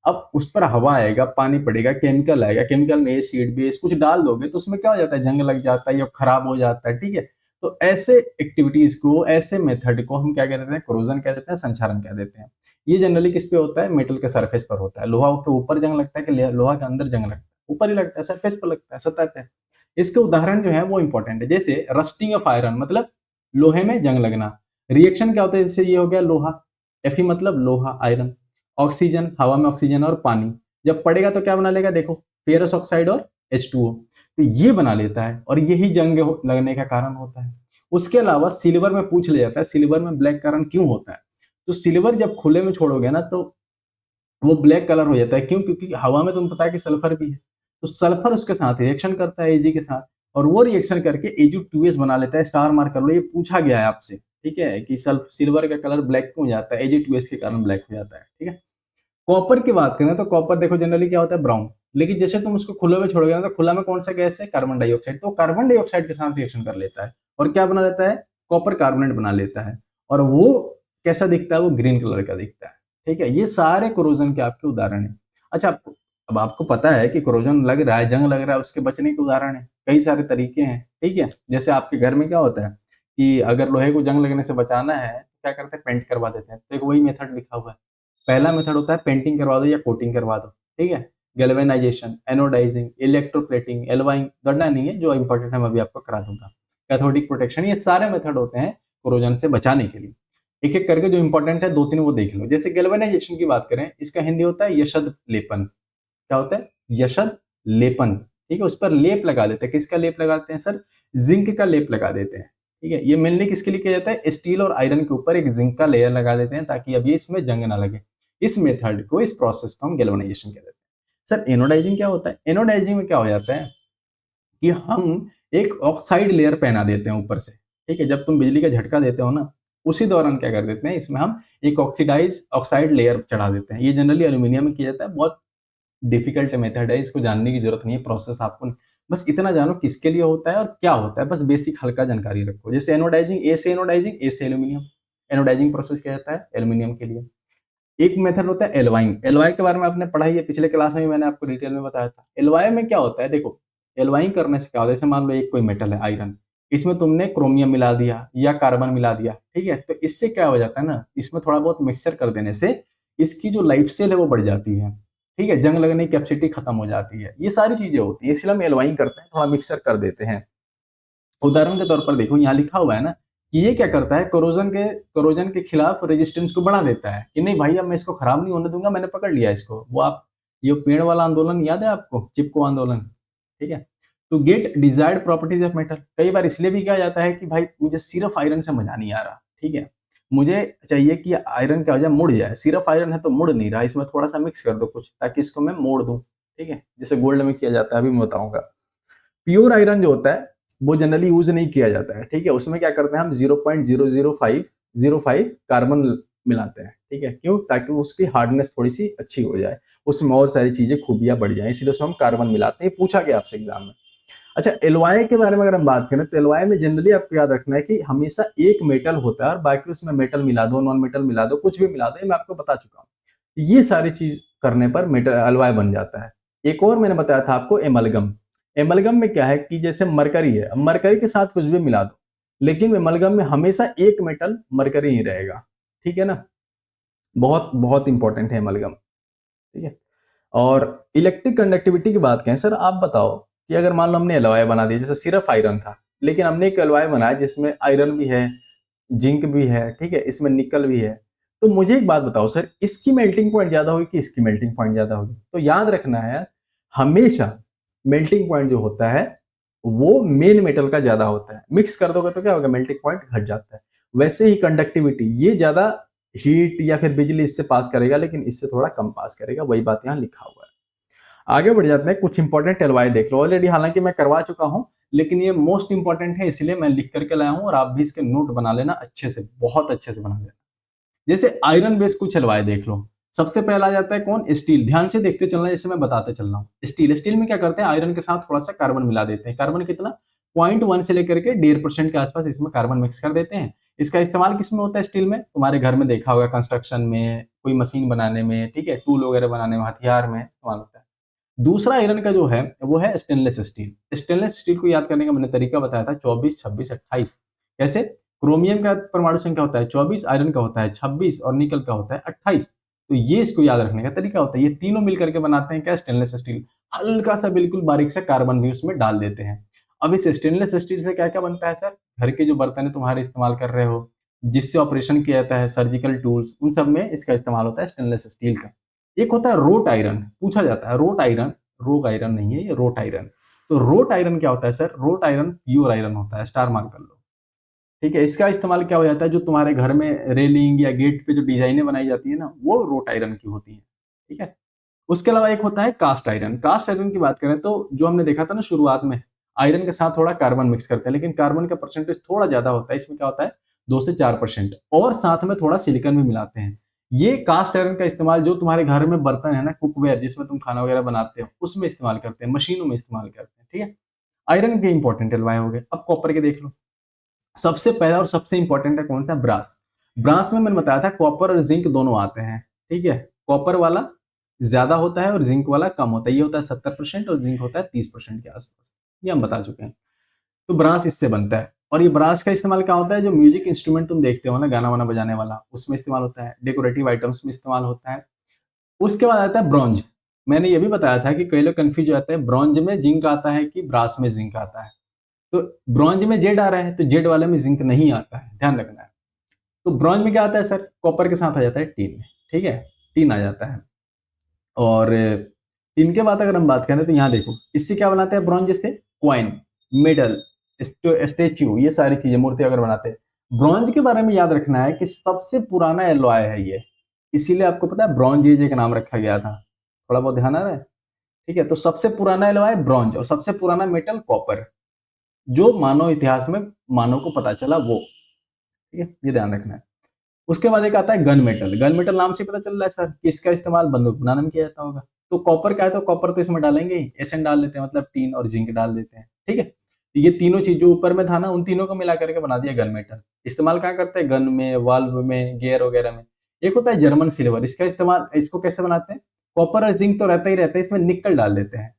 अब उस पर हवा आएगा, पानी पड़ेगा, केमिकल आएगा, केमिकल में एसिड बेस कुछ डाल दोगे तो उसमें क्या हो जाता है, जंग लग जाता है या खराब हो जाता है। ठीक है, तो ऐसे एक्टिविटीज को, ऐसे मेथड को हम क्या कह देते हैं, कोरोजन कह देते हैं, संक्षारण कह देते हैं। ये जनरली किस पे होता है, मेटल के सरफेस पर होता है। लोहा के ऊपर जंग लगता है कि लोहा के अंदर जंग लगता है, ऊपर ही लगता है, सरफेस पर लगता है, सतह पे। इसके उदाहरण जो है वो इंपॉर्टेंट है, जैसे रस्टिंग ऑफ आयरन, मतलब लोहे में जंग लगना। रिएक्शन क्या होता है, जैसे ये हो गया लोहा, Fe मतलब लोहा, आयरन, ऑक्सीजन, हवा में ऑक्सीजन और पानी जब पड़ेगा तो क्या बना लेगा, देखो फेरस ऑक्साइड और H2O, तो ये बना लेता है और यही जंग लगने का कारण होता है। उसके अलावा सिल्वर में पूछ लिया जाता है, सिल्वर में ब्लैक कारण क्यों होता है। तो सिल्वर जब खुले में छोड़ोगे ना तो वो ब्लैक कलर हो जाता है। क्यों, क्योंकि हवा में तुम पता है कि सल्फर भी है, तो सल्फर उसके साथ रिएक्शन करता है Ag के साथ, और वो रिएक्शन करके Ag2S बना लेता है। स्टार मार्क कर लो, ये पूछा गया है आपसे। ठीक है, कि सिल्वर का कलर ब्लैक क्यों हो जाता है, Ag2S के कारण ब्लैक हो जाता है। ठीक है, कॉपर की बात करें तो कॉपर देखो जनरली क्या होता है, ब्राउन। लेकिन जैसे तुम उसको खुले में छोड़ोगे ना तो खुला में कौन सा गैस है, कार्बन डाइऑक्साइड, तो कार्बन डाइऑक्साइड के साथ रिएक्शन कर लेता है और क्या बना लेता है, कॉपर कार्बोनेट बना लेता है। और वो कैसा दिखता है, वो ग्रीन कलर का दिखता है। ठीक है, ये सारे कोरोजन के आपके उदाहरण है। अच्छा, आपको अब आपको पता है कि कोरोजन लग रहा है, जंग लग रहा है, उसके बचने के उदाहरण है, कई सारे तरीके हैं। ठीक है, जैसे आपके घर में क्या होता है कि अगर लोहे को जंग लगने से बचाना है, क्या करते हैं, पेंट करवा देते हैं। तो एक वही मेथड लिखा हुआ है। पहला मेथड होता है पेंटिंग करवा दो या कोटिंग करवा दो, ठीक है। गैल्वेनाइजेशन, एनोडाइजिंग, इलेक्ट्रोप्लेटिंग, एल्वाइंग दौड़ना नहीं है, जो इंपॉर्टेंट है मैं अभी आपको करा दूंगा। कैथोडिक प्रोटेक्शन, ये सारे मेथड होते हैं कोरोजन से बचाने के लिए। एक एक करके जो इंपॉर्टेंट है 2-3 वो देख लो। जैसे गैल्वेनाइजेशन की बात करें, इसका हिंदी होता है यशद लेपन। क्या होता है, यशद लेपन, ठीक है। उस पर लेप लगा देते हैं। किसका लेप लगाते हैं सर, जिंक का लेप लगा देते हैं, ठीक है। ये मेनली किसके लिए किया जाता है, स्टील और आयरन के ऊपर एक जिंक का लेयर लगा देते हैं ताकि अब ये इसमें जंग ना लगे। इस मेथड को, इस प्रोसेस को हम गैल्वेनाइजेशन कहते हैं। सर एनोडाइजिंग क्या होता है, एनोडाइजिंग में क्या हो जाता है कि हम एक ऑक्साइड लेयर पहना देते हैं ऊपर से, ठीक है। जब तुम बिजली का झटका देते हो ना, उसी दौरान क्या कर देते हैं, इसमें हम एक ऑक्साइड लेयर चढ़ा देते हैं। ये जनरली एल्यूमिनियम में किया जाता है। बहुत डिफिकल्ट मेथड है, इसको जानने की जरूरत नहीं है, प्रोसेस आपको बस इतना जानो किसके लिए होता है और क्या होता है, बस बेसिक हल्का जानकारी रखो। जैसे एनोडाइजिंग, ए से एल्यूमिनियम, एनोडाइजिंग प्रोसेस क्या जाता है एल्यूमिनियम के लिए। एक मेथड होता है एलवाइंग। एलवाई के बारे में आपने पढ़ा ही है, पिछले क्लास में भी मैंने आपको डिटेल में बताया था। एलवाई में क्या होता है, देखो एलवाइंग करने से क्या होता है, जैसे मान लो एक कोई मेटल है आयरन, इसमें तुमने क्रोमियम मिला दिया या कार्बन मिला दिया, ठीक है। तो इससे क्या हो जाता है ना, इसमें थोड़ा बहुत मिक्सचर कर देने से इसकी जो लाइफ सेल है वो बढ़ जाती है, ठीक है। जंग लगने की कैपेसिटी खत्म हो जाती है। ये सारी चीजें होती है, इसलिए हम एलवाइंग करते हैं, थोड़ा मिक्सर कर देते हैं। उदाहरण के तौर पर देखो, यहाँ लिखा हुआ है ना कि ये क्या करता है, कोरोजन के खिलाफ रेजिस्टेंस को बढ़ा देता है कि नहीं भाई अब मैं इसको खराब नहीं होने दूंगा, मैंने पकड़ लिया इसको। वो आप, ये पेड़ वाला आंदोलन याद है आपको, चिपको आंदोलन, ठीक है। To get desired properties of metal, कई बार इसलिए भी कहा जाता है कि भाई मुझे सिर्फ आयरन से मजा नहीं आ रहा, ठीक है। मुझे चाहिए कि आयरन क्या हो जाए, मुड़ जाए। सिर्फ आयरन है तो मुड़ नहीं रहा, इसमें थोड़ा सा मिक्स कर दो कुछ, ताकि इसको मैं मोड़ दूं, ठीक है। जैसे गोल्ड में किया जाता है, अभी मैं बताऊंगा। प्योर आयरन जो होता है वो जनरली यूज नहीं किया जाता है, ठीक है। उसमें क्या करते हैं हम 0.005 कार्बन मिलाते हैं, ठीक है। क्यों, ताकि उसकी हार्डनेस थोड़ी सी अच्छी हो जाए, उसमें और सारी चीजें खूबियां बढ़ जाए, इसलिए उसमें हम कार्बन मिलाते हैं। ये पूछा गया आपसे एग्जाम में। अच्छा, एलवाई के बारे में अगर हम बात करें तो एलवाई में जनरली आपको याद रखना है कि हमेशा एक मेटल होता है और बाकी उसमें मेटल मिला दो, नॉन मेटल मिला दो, कुछ भी मिला दो, ये मैं आपको बता चुका हूँ। ये सारी चीज करने पर मेटल एलवाई बन जाता है। एक और मैंने बताया था आपको, एमलगम। एमलगम में क्या है कि जैसे मरकरी है, अब मरकरी के साथ कुछ भी मिला दो, लेकिन एमलगम में हमेशा एक मेटल मरकरी ही रहेगा, ठीक है ना। बहुत बहुत इंपॉर्टेंट है एमलगम, ठीक है। और इलेक्ट्रिक कंडक्टिविटी की बात करें, सर आप बताओ कि अगर मान लो हमने एलॉय बना दिया, जैसे सिर्फ आयरन था, लेकिन हमने एक एलॉय बनाया जिसमें आयरन भी है, जिंक भी है, ठीक है, इसमें निकल भी है। तो मुझे एक बात बताओ सर, इसकी मेल्टिंग पॉइंट ज्यादा होगी कि इसकी मेल्टिंग पॉइंट ज्यादा होगी। तो याद रखना है, हमेशा मेल्टिंग पॉइंट जो होता है वो मेन मेटल का ज्यादा होता है। मिक्स कर दोगे तो क्या होगा, मेल्टिंग पॉइंट घट जाता है। वैसे ही कंडक्टिविटी, ये ज्यादा हीट या फिर बिजली इससे पास करेगा, लेकिन इससे थोड़ा कम पास करेगा, वही बात यहाँ लिखा हुआ है। आगे बढ़ जाते हैं, कुछ इंपॉर्टेंट एलवाई देख लो। ऑलरेडी हालांकि मैं करवा चुका हूं, लेकिन ये मोस्ट इंपॉर्टेंट है, इसलिए मैं लिख करके लाया हूं, और आप भी इसके नोट बना लेना अच्छे से, बहुत अच्छे से बना लेना। जैसे आयरन बेस कुछ एलवाई देख लो। सबसे पहला आ जाता है कौन, स्टील। ध्यान से देखते चलना, जैसे मैं बताते चल रहा हूँ। स्टील में क्या करते हैं, आयरन के साथ थोड़ा सा कार्बन मिला देते हैं। कार्बन कितना, 0.1 से लेकर के 1.5% के आसपास इसमें कार्बन मिक्स कर देते हैं। इसका इस्तेमाल किसमें होता है, स्टील में। तुम्हारे घर में देखा होगा, कंस्ट्रक्शन में, कोई मशीन बनाने में, ठीक है, टूल वगैरह बनाने में, हथियार में इस्तेमाल होता है। दूसरा आयरन का जो है वो है स्टेनलेस स्टील। स्टेनलेस स्टील को याद करने का मैंने तरीका बताया था, 24, 26, 28। कैसे, क्रोमियम का परमाणु संख्या होता है 24, आयरन का होता है 26 और निकल का होता है 28। तो ये इसको याद रखने का तरीका होता है। ये तीनों मिलकर के बनाते हैं क्या, स्टेनलेस स्टील। हल्का सा बिल्कुल बारीक सा कार्बन भी उसमें डाल देते हैं। अब इस स्टेनलेस स्टील से क्या क्या बनता है सर, घर के जो बर्तन है तुम्हारे इस्तेमाल कर रहे हो, जिससे ऑपरेशन किया जाता है, सर्जिकल टूल्स, उन सब में इसका इस्तेमाल होता है स्टेनलेस स्टील का। एक होता है रोट आयरन, पूछा जाता है रोट आयरन, रोग आयरन नहीं है ये, रोट आयरन। तो रोट आयरन क्या होता है sir, road iron pure iron होता है, स्टार मार्क कर लो, ठीक है। इसका इस्तेमाल क्या हो जाता है, जो तुम्हारे घर में रेलिंग या गेट पे जो डिजाइनें बनाई जाती है ना, वो रोट आयरन की होती है, ठीक है। उसके अलावा एक होता है कास्ट आयरन। कास्ट आयरन की बात करें तो जो हमने देखा था ना शुरुआत में, आयरन के साथ थोड़ा कार्बन मिक्स करते हैं, लेकिन कार्बन का परसेंटेज थोड़ा ज्यादा होता है। इसमें क्या होता है, 2 से 4%, और साथ में थोड़ा सिलिकॉन भी मिलाते हैं। ये कास्ट आयरन का इस्तेमाल जो तुम्हारे घर में बर्तन है ना, कुकवेयर, जिसमें तुम खाना वगैरह बनाते हो, उसमें इस्तेमाल करते हैं, मशीनों में इस्तेमाल करते हैं, ठीक है। आयरन के इंपॉर्टेंट एलवाय हो गए। अब कॉपर के देख लो। सबसे पहला और सबसे इंपॉर्टेंट है कौन सा, ब्रास। ब्रास में मैंने बताया था कॉपर और जिंक दोनों आते हैं, ठीक है। कॉपर वाला ज्यादा होता है और जिंक वाला कम होता है। ये होता है 70% और जिंक होता है 30% के आसपास, ये हम बता चुके हैं। तो ब्रास इससे बनता है। और ये ब्रास का इस्तेमाल क्या होता है, जो म्यूजिक इंस्ट्रूमेंट तुम देखते हो ना, गाना वाना बजाने वाला, उसमें इस्तेमाल होता है, डेकोरेटिव आइटम्स में इस्तेमाल होता है। उसके बाद आता है ब्रॉन्ज। मैंने ये भी बताया था कि कई लोग कंफ्यूज हो जाते हैं, ब्रॉन्ज में जिंक आता है कि ब्रास में जिंक आता है। तो ब्रॉन्ज में जेड आ रहा है, तो जेड वाले में जिंक नहीं आता है, ध्यान रखना है। तो ब्रॉन्ज में क्या आता है सर, कॉपर के साथ आ जाता है टीन में, ठीक है, टीन आ जाता है। और टीन के बाद अगर हम बात करें तो यहाँ देखो, इससे क्या बनाते हैं ब्रॉन्ज से, क्वाइन, मेडल, स्टेच्यू, ये सारी चीजें, मूर्ति अगर बनाते हैं। ब्रॉन्ज के बारे में याद रखना है कि सबसे पुराना एलॉय है ये, इसीलिए आपको पता है ब्रॉन्ज एज एक नाम रखा गया था। थोड़ा बहुत ध्यान आ रहा है, ठीक है। तो सबसे पुराना एलॉय ब्रॉन्ज और सबसे पुराना मेटल कॉपर, जो मानव इतिहास में मानव को पता चला वो, ठीक है, ये ध्यान रखना है। उसके बाद एक आता है गन मेटल। गन मेटल नाम से पता चल रहा है सर कि इसका इस्तेमाल बंदूक बनाने में किया जाता होगा। तो कॉपर क्या है, तो कॉपर तो इसमें डालेंगे ही, एसएन डाल देते हैं, मतलब टीन और जिंक डाल देते हैं, ठीक है। तो ये तीनों चीज जो ऊपर में था ना, उन तीनों को मिला करके बना दिया गन मेटल। इस्तेमाल क्या करते हैं, गन में, वाल्व में, गियर वगैरह में। एक होता है जर्मन सिल्वर, इसका इस्तेमाल, इसको कैसे बनाते हैं, कॉपर और जिंक तो रहता ही रहता है, इसमें निकल डाल देते हैं,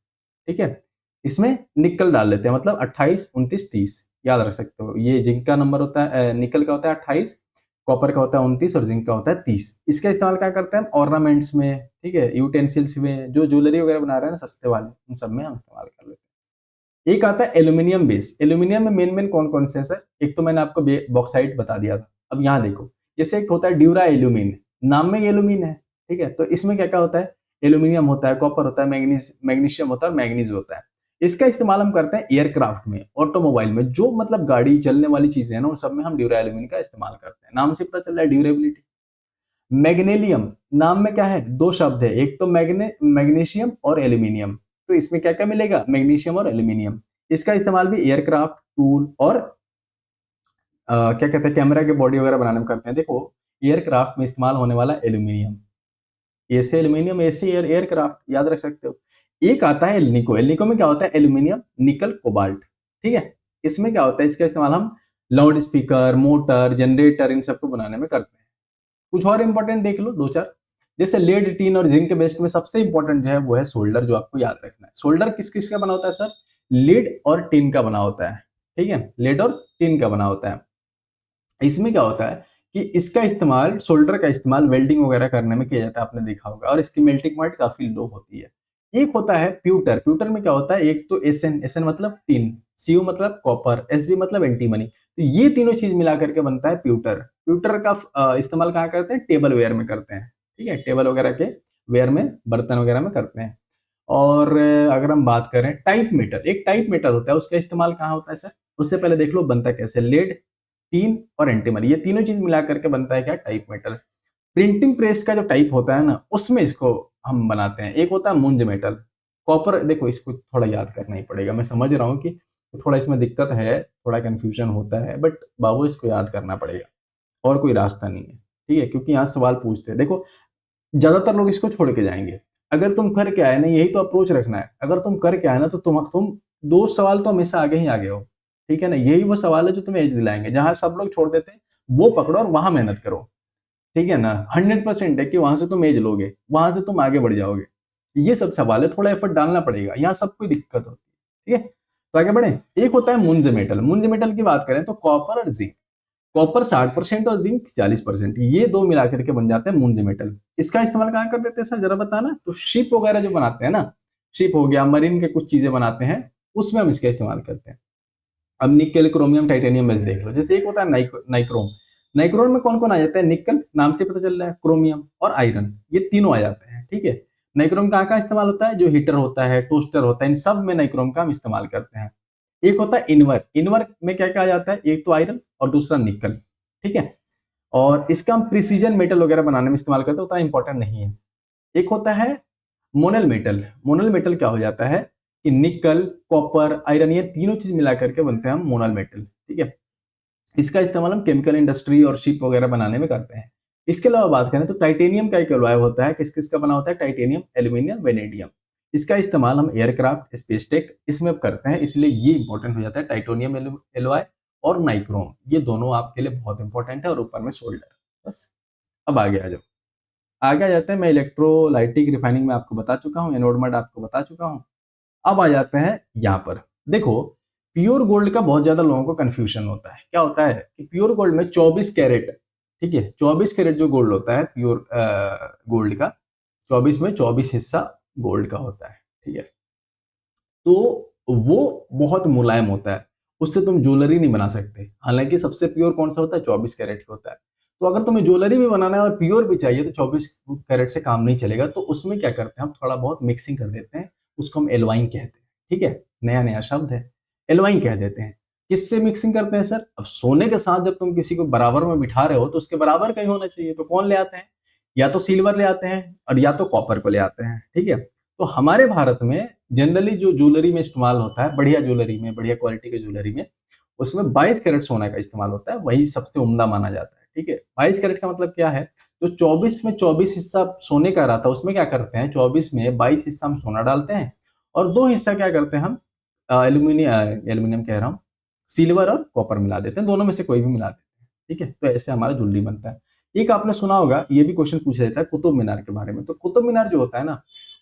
ठीक है। इसमें निकल डाल देते हैं, मतलब 28, 29, 30 याद रख सकते हो। ये जिंक का नंबर होता है, निकल का होता है 28, कॉपर का होता है 29 और जिंक का होता है 30। इसका इस्तेमाल क्या करते हैं, ऑर्नामेंट्स में, ठीक है, यूटेंसिल्स में, जो ज्वेलरी वगैरह बना रहे हैं ना सस्ते वाले, उन सब में हम इस्तेमाल कर लेते हैं। एक आता है एल्यूमिनियम बेस। एल्यूमिनियम में मेन मेन कौन कौन से हैं सर, एक तो मैंने आपको बॉक्साइट बता दिया था। अब यहाँ देखो, जैसे एक होता है ड्यूरा एल्यूमिन, नाम में एल्यूमिन है, ठीक है। तो इसमें क्या क्या होता है, एल्यूमिनियम होता है, कॉपर होता है, मैग्नीशियम होता है, मैग्नीज होता है। इसका इस्तेमाल हम करते हैं एयरक्राफ्ट में, ऑटोमोबाइल में, जो मतलब गाड़ी चलने वाली चीजें हैं ना, उन सब में हम ड्यूरा एल्यूमिन का इस्तेमाल करते हैं। नाम से पता चल रहा है ड्यूरेबिलिटी। मैग्नेलियम, नाम में क्या है, दो शब्द है, एक तो मैग्नीशियम और एल्यूमिनियम। तो इसमें क्या क्या मिलेगा, मैग्नीशियम और एल्यूमिनियम। इसका इस्तेमाल भी एयरक्राफ्ट, टूल और क्या कहते हैं, कैमरा के बॉडी वगैरह बनाने में करते हैं। देखो, एयरक्राफ्ट में इस्तेमाल होने वाला एल्यूमिनियम, ऐसे एल्यूमिनियम, ऐसे एयरक्राफ्ट, याद रख सकते हो। एक आता है एल्निको। एल्निको में क्या होता है, एल्यूमिनियम, निकल, कोबाल्ट, ठीक है। इसमें क्या होता है, इसका इस्तेमाल हम लाउड स्पीकर, मोटर, जनरेटर, इन सबको बनाने में करते हैं। कुछ और इंपॉर्टेंट देख लो, दो चार, जैसे लेड, टीन और जिंक के बेस्ट में सबसे इंपॉर्टेंट जो है वो है सोल्डर, जो आपको याद रखना है। सोल्डर किस किस का बना होता है सर, लेड और टिन का बना होता है, ठीक है, लेड और टिन का बना होता है। इसमें क्या होता है कि इसका इस्तेमाल, सोल्डर का इस्तेमाल वेल्डिंग वगैरह करने में किया जाता है, आपने देखा होगा, और इसकी मेल्टिंग पॉइंट काफी लो होती है। एक होता है प्यूटर। प्यूटर में क्या होता है, एक तो एसएन, एसएन मतलब टिन, सीयू मतलब कॉपर, एसबी मतलब एंटीमनी। तो ये तीनों चीज मिला करके बनता है प्यूटर। प्यूटर का इस्तेमाल कहाँ करते हैं, टेबल वेयर में करते हैं, ठीक है, टेबल वगैरह के वेयर में, बर्तन वगैरह में करते हैं। और अगर हम बात करें टाइप मीटर, एक टाइप मीटर होता है, उसका इस्तेमाल कहाँ होता है सर, उससे पहले देख लो बनता कैसे, लेड, टीन और एंटीमनी, ये तीनों चीज मिला करके बनता है क्या, टाइप मेटल। प्रिंटिंग प्रेस का जो टाइप होता है ना, उसमें इसको हम बनाते हैं। एक होता है मुंज मेटल। कॉपर, देखो इसको थोड़ा याद करना ही पड़ेगा, मैं समझ रहा हूँ कि थोड़ा इसमें दिक्कत है, थोड़ा कंफ्यूजन होता है, बट बाबू इसको याद करना पड़ेगा, और कोई रास्ता नहीं है, ठीक है, क्योंकि यहाँ सवाल पूछते हैं। देखो, ज्यादातर लोग इसको छोड़ के जाएंगे। अगर तुम करके आए ना, यही तो अप्रोच रखना है, अगर तुम करके आए ना, तो तुम दो सवाल तो हमेशा आगे ही आगे हो, ठीक है ना। यही वो सवाल है जो तुम्हें एज दिलाएंगे, जहां सब लोग छोड़ देते हैं वो पकड़ो और वहां मेहनत करो, ठीक है ना। 100% है कि वहां से तुम एज लोगे, वहां से तुम आगे बढ़ जाओगे। ये सब सवाल है, थोड़ा एफर्ट डालना पड़ेगा, यहाँ सब कोई दिक्कत होती है, ठीक है। तो आगे बढ़े। एक होता है मुंज मेटल। मुंज मेटल की बात करें तो कॉपर और जिंक, कॉपर 60% और जिंक 40%, ये दो मिलाकर के बन जाते हैं मुंज मेटल। इसका इस्तेमाल कहाँ कर देते हैं सर, जरा बताना। तो शिप वगैरह जो बनाते हैं ना, शिप हो गया, मरीन के कुछ चीजें बनाते हैं, उसमें हम इसका इस्तेमाल करते हैं। अब निकल, क्रोमियम, टाइटेनियम में से देख लो, जैसे एक होता है नाइक्रोम। नाइक्रोम में कौन कौन आ जाता है, निकल, नाम से पता चल रहा है, क्रोमियम और आयरन, ये तीनों आ जाते हैं, ठीक है। नाइक्रोम कहाँ का इस्तेमाल होता है, जो हीटर होता है, टोस्टर होता है, इन सब में नाइक्रोम का हम इस्तेमाल करते हैं। एक होता है इनवर। इनवर में क्या क्या आ जाता है, एक तो आयरन और दूसरा निकल, ठीक है। और इसका हम प्रिसीजन मेटल वगैरह बनाने में इस्तेमाल करते हैं, उतना इंपॉर्टेंट नहीं है। एक होता है मोनल मेटल। मोनल मेटल क्या हो जाता है कि निकल, कॉपर, आयरन, ये तीनों चीज मिला करके बनते हैं हम मोनल मेटल, ठीक है। इसका इस्तेमाल हम केमिकल इंडस्ट्री और शिप वगैरह बनाने में करते हैं। इसके अलावा बात करें तो टाइटेनियम का एक एलॉय होता है, किस किस का बना होता है, टाइटेनियम, एल्यूमिनियम, वेनेडियम। इसका इस्तेमाल हम एयरक्राफ्ट, स्पेस टेक, इसमें करते हैं, इसलिए ये इंपॉर्टेंट हो जाता है। टाइटोनियम एलॉय और नाइक्रोम, ये दोनों आपके लिए बहुत इंपॉर्टेंट है, और ऊपर में सोल्डर, बस। अब आगे आ जाओ, आगे आ जाते हैं। मैं इलेक्ट्रोलाइटिक रिफाइनिंग में आपको बता चुका हूँ, एनोड मड आपको बता चुका हूँ। अब आ जाते हैं यहाँ पर। देखो, प्योर गोल्ड का बहुत ज्यादा लोगों को कंफ्यूजन होता है। क्या होता है कि प्योर गोल्ड में 24 कैरेट, ठीक है, 24 कैरेट जो गोल्ड होता है प्योर गोल्ड का, 24 में 24 हिस्सा गोल्ड का होता है, ठीक है। तो वो बहुत मुलायम होता है, उससे तुम ज्वेलरी नहीं बना सकते। हालांकि सबसे प्योर कौन सा होता है, 24 कैरेट ही होता है। तो अगर तुम्हें ज्वेलरी भी बनाना है और प्योर भी चाहिए तो 24 कैरेट से काम नहीं चलेगा। तो उसमें क्या करते हैं, हम थोड़ा बहुत मिक्सिंग कर देते हैं, उसको हम एलवाइन कहते हैं, ठीक है, नया नया शब्द है, एलवाइन कह देते हैं। किससे मिक्सिंग करते हैं सर, अब सोने के साथ जब तुम किसी को बराबर में बिठा रहे हो तो उसके बराबर का ही होना चाहिए। तो कौन ले आते हैं, या तो सिल्वर ले आते हैं और या तो कॉपर को ले आते हैं, ठीक है। तो हमारे भारत में जनरली जो ज्वेलरी में इस्तेमाल होता है, बढ़िया ज्वेलरी में, बढ़िया क्वालिटी के ज्वेलरी में, उसमें 22 कैरेट सोना का इस्तेमाल होता है, वही सबसे उम्दा माना जाता है, ठीक है। 22 कैरेट का मतलब क्या है, जो 24 में 24 हिस्सा सोने का रहा था उसमें क्या करते हैं, 24 में 22 हिस्सा हम सोना डालते हैं और 2 हिस्सा क्या करते हैं हम, एल्यूमिनियम कह रहा हूँ, सिल्वर और कॉपर मिला देते हैं, दोनों में से कोई भी मिला देते हैं, ठीक है। तो ऐसे हमारा ज्वेलरी बनता है। एक आपने सुना होगा, ये भी क्वेश्चन पूछा जाता है कुतुब मीनार के बारे में। तो कुतुब मीनार जो होता है ना,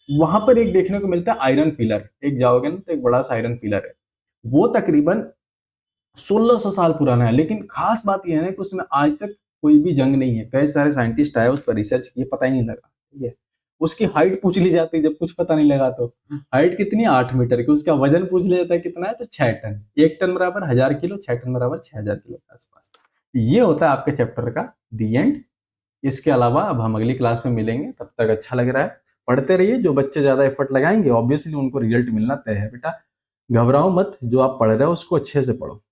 वहां पर एक देखने को मिलता है आयरन पिलर, एक जाओगे ना तो एक बड़ा सा आयरन पिलर है, वो तकरीबन 1600 साल पुराना है। लेकिन खास बात यह है ना कि उसमें आज तक कोई भी जंग नहीं है। कई सारे साइंटिस्ट आए, उस पर रिसर्च किए, पता ही नहीं लगा, ठीक है। उसकी हाइट पूछ ली जाती है जब कुछ पता नहीं लगा तो, हाइट कितनी है, 8 मीटर की। उसका वजन पूछ लिया जाता है कितना है, तो 6 टन। 1 टन बराबर 1000 किलो, 6 टन बराबर 6000 किलो के आसपास। ये होता है आपके चैप्टर का दी एंड। इसके अलावा अब हम अगली क्लास में मिलेंगे, तब तक अच्छा लग रहा है पढ़ते रहिए। जो बच्चे ज्यादा एफर्ट लगाएंगे ऑब्वियसली उनको रिजल्ट मिलना तय है बेटा। घबराओ मत, जो आप पढ़ रहे हो उसको अच्छे से पढ़ो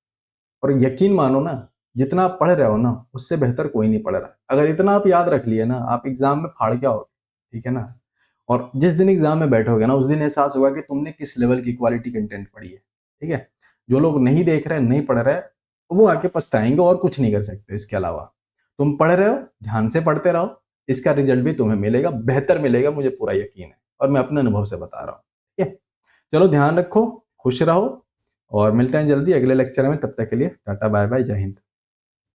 और यकीन मानो ना, जितना आप पढ़ रहे हो ना उससे बेहतर कोई नहीं पढ़ रहा। अगर इतना आप याद रख लिए ना, आप एग्जाम में फाड़ के आओगे, ठीक है ना। और जिस दिन एग्जाम में बैठोगे ना, उस दिन एहसास होगा कि तुमने किस लेवल की क्वालिटी कंटेंट पढ़ी है, ठीक है। जो लोग नहीं देख रहे, नहीं पढ़ रहे, वो आके पछताएंगे और कुछ नहीं कर सकते इसके अलावा। तुम पढ़ रहे हो, ध्यान से पढ़ते रहो, इसका रिजल्ट भी तुम्हें मिलेगा, बेहतर मिलेगा, मुझे पूरा यकीन है और मैं अपने अनुभव से बता रहा हूँ, ठीक है। चलो ध्यान रखो, खुश रहो और मिलते हैं जल्दी अगले लेक्चर में। तब तक के लिए टाटा बाय बाय, जय हिंद।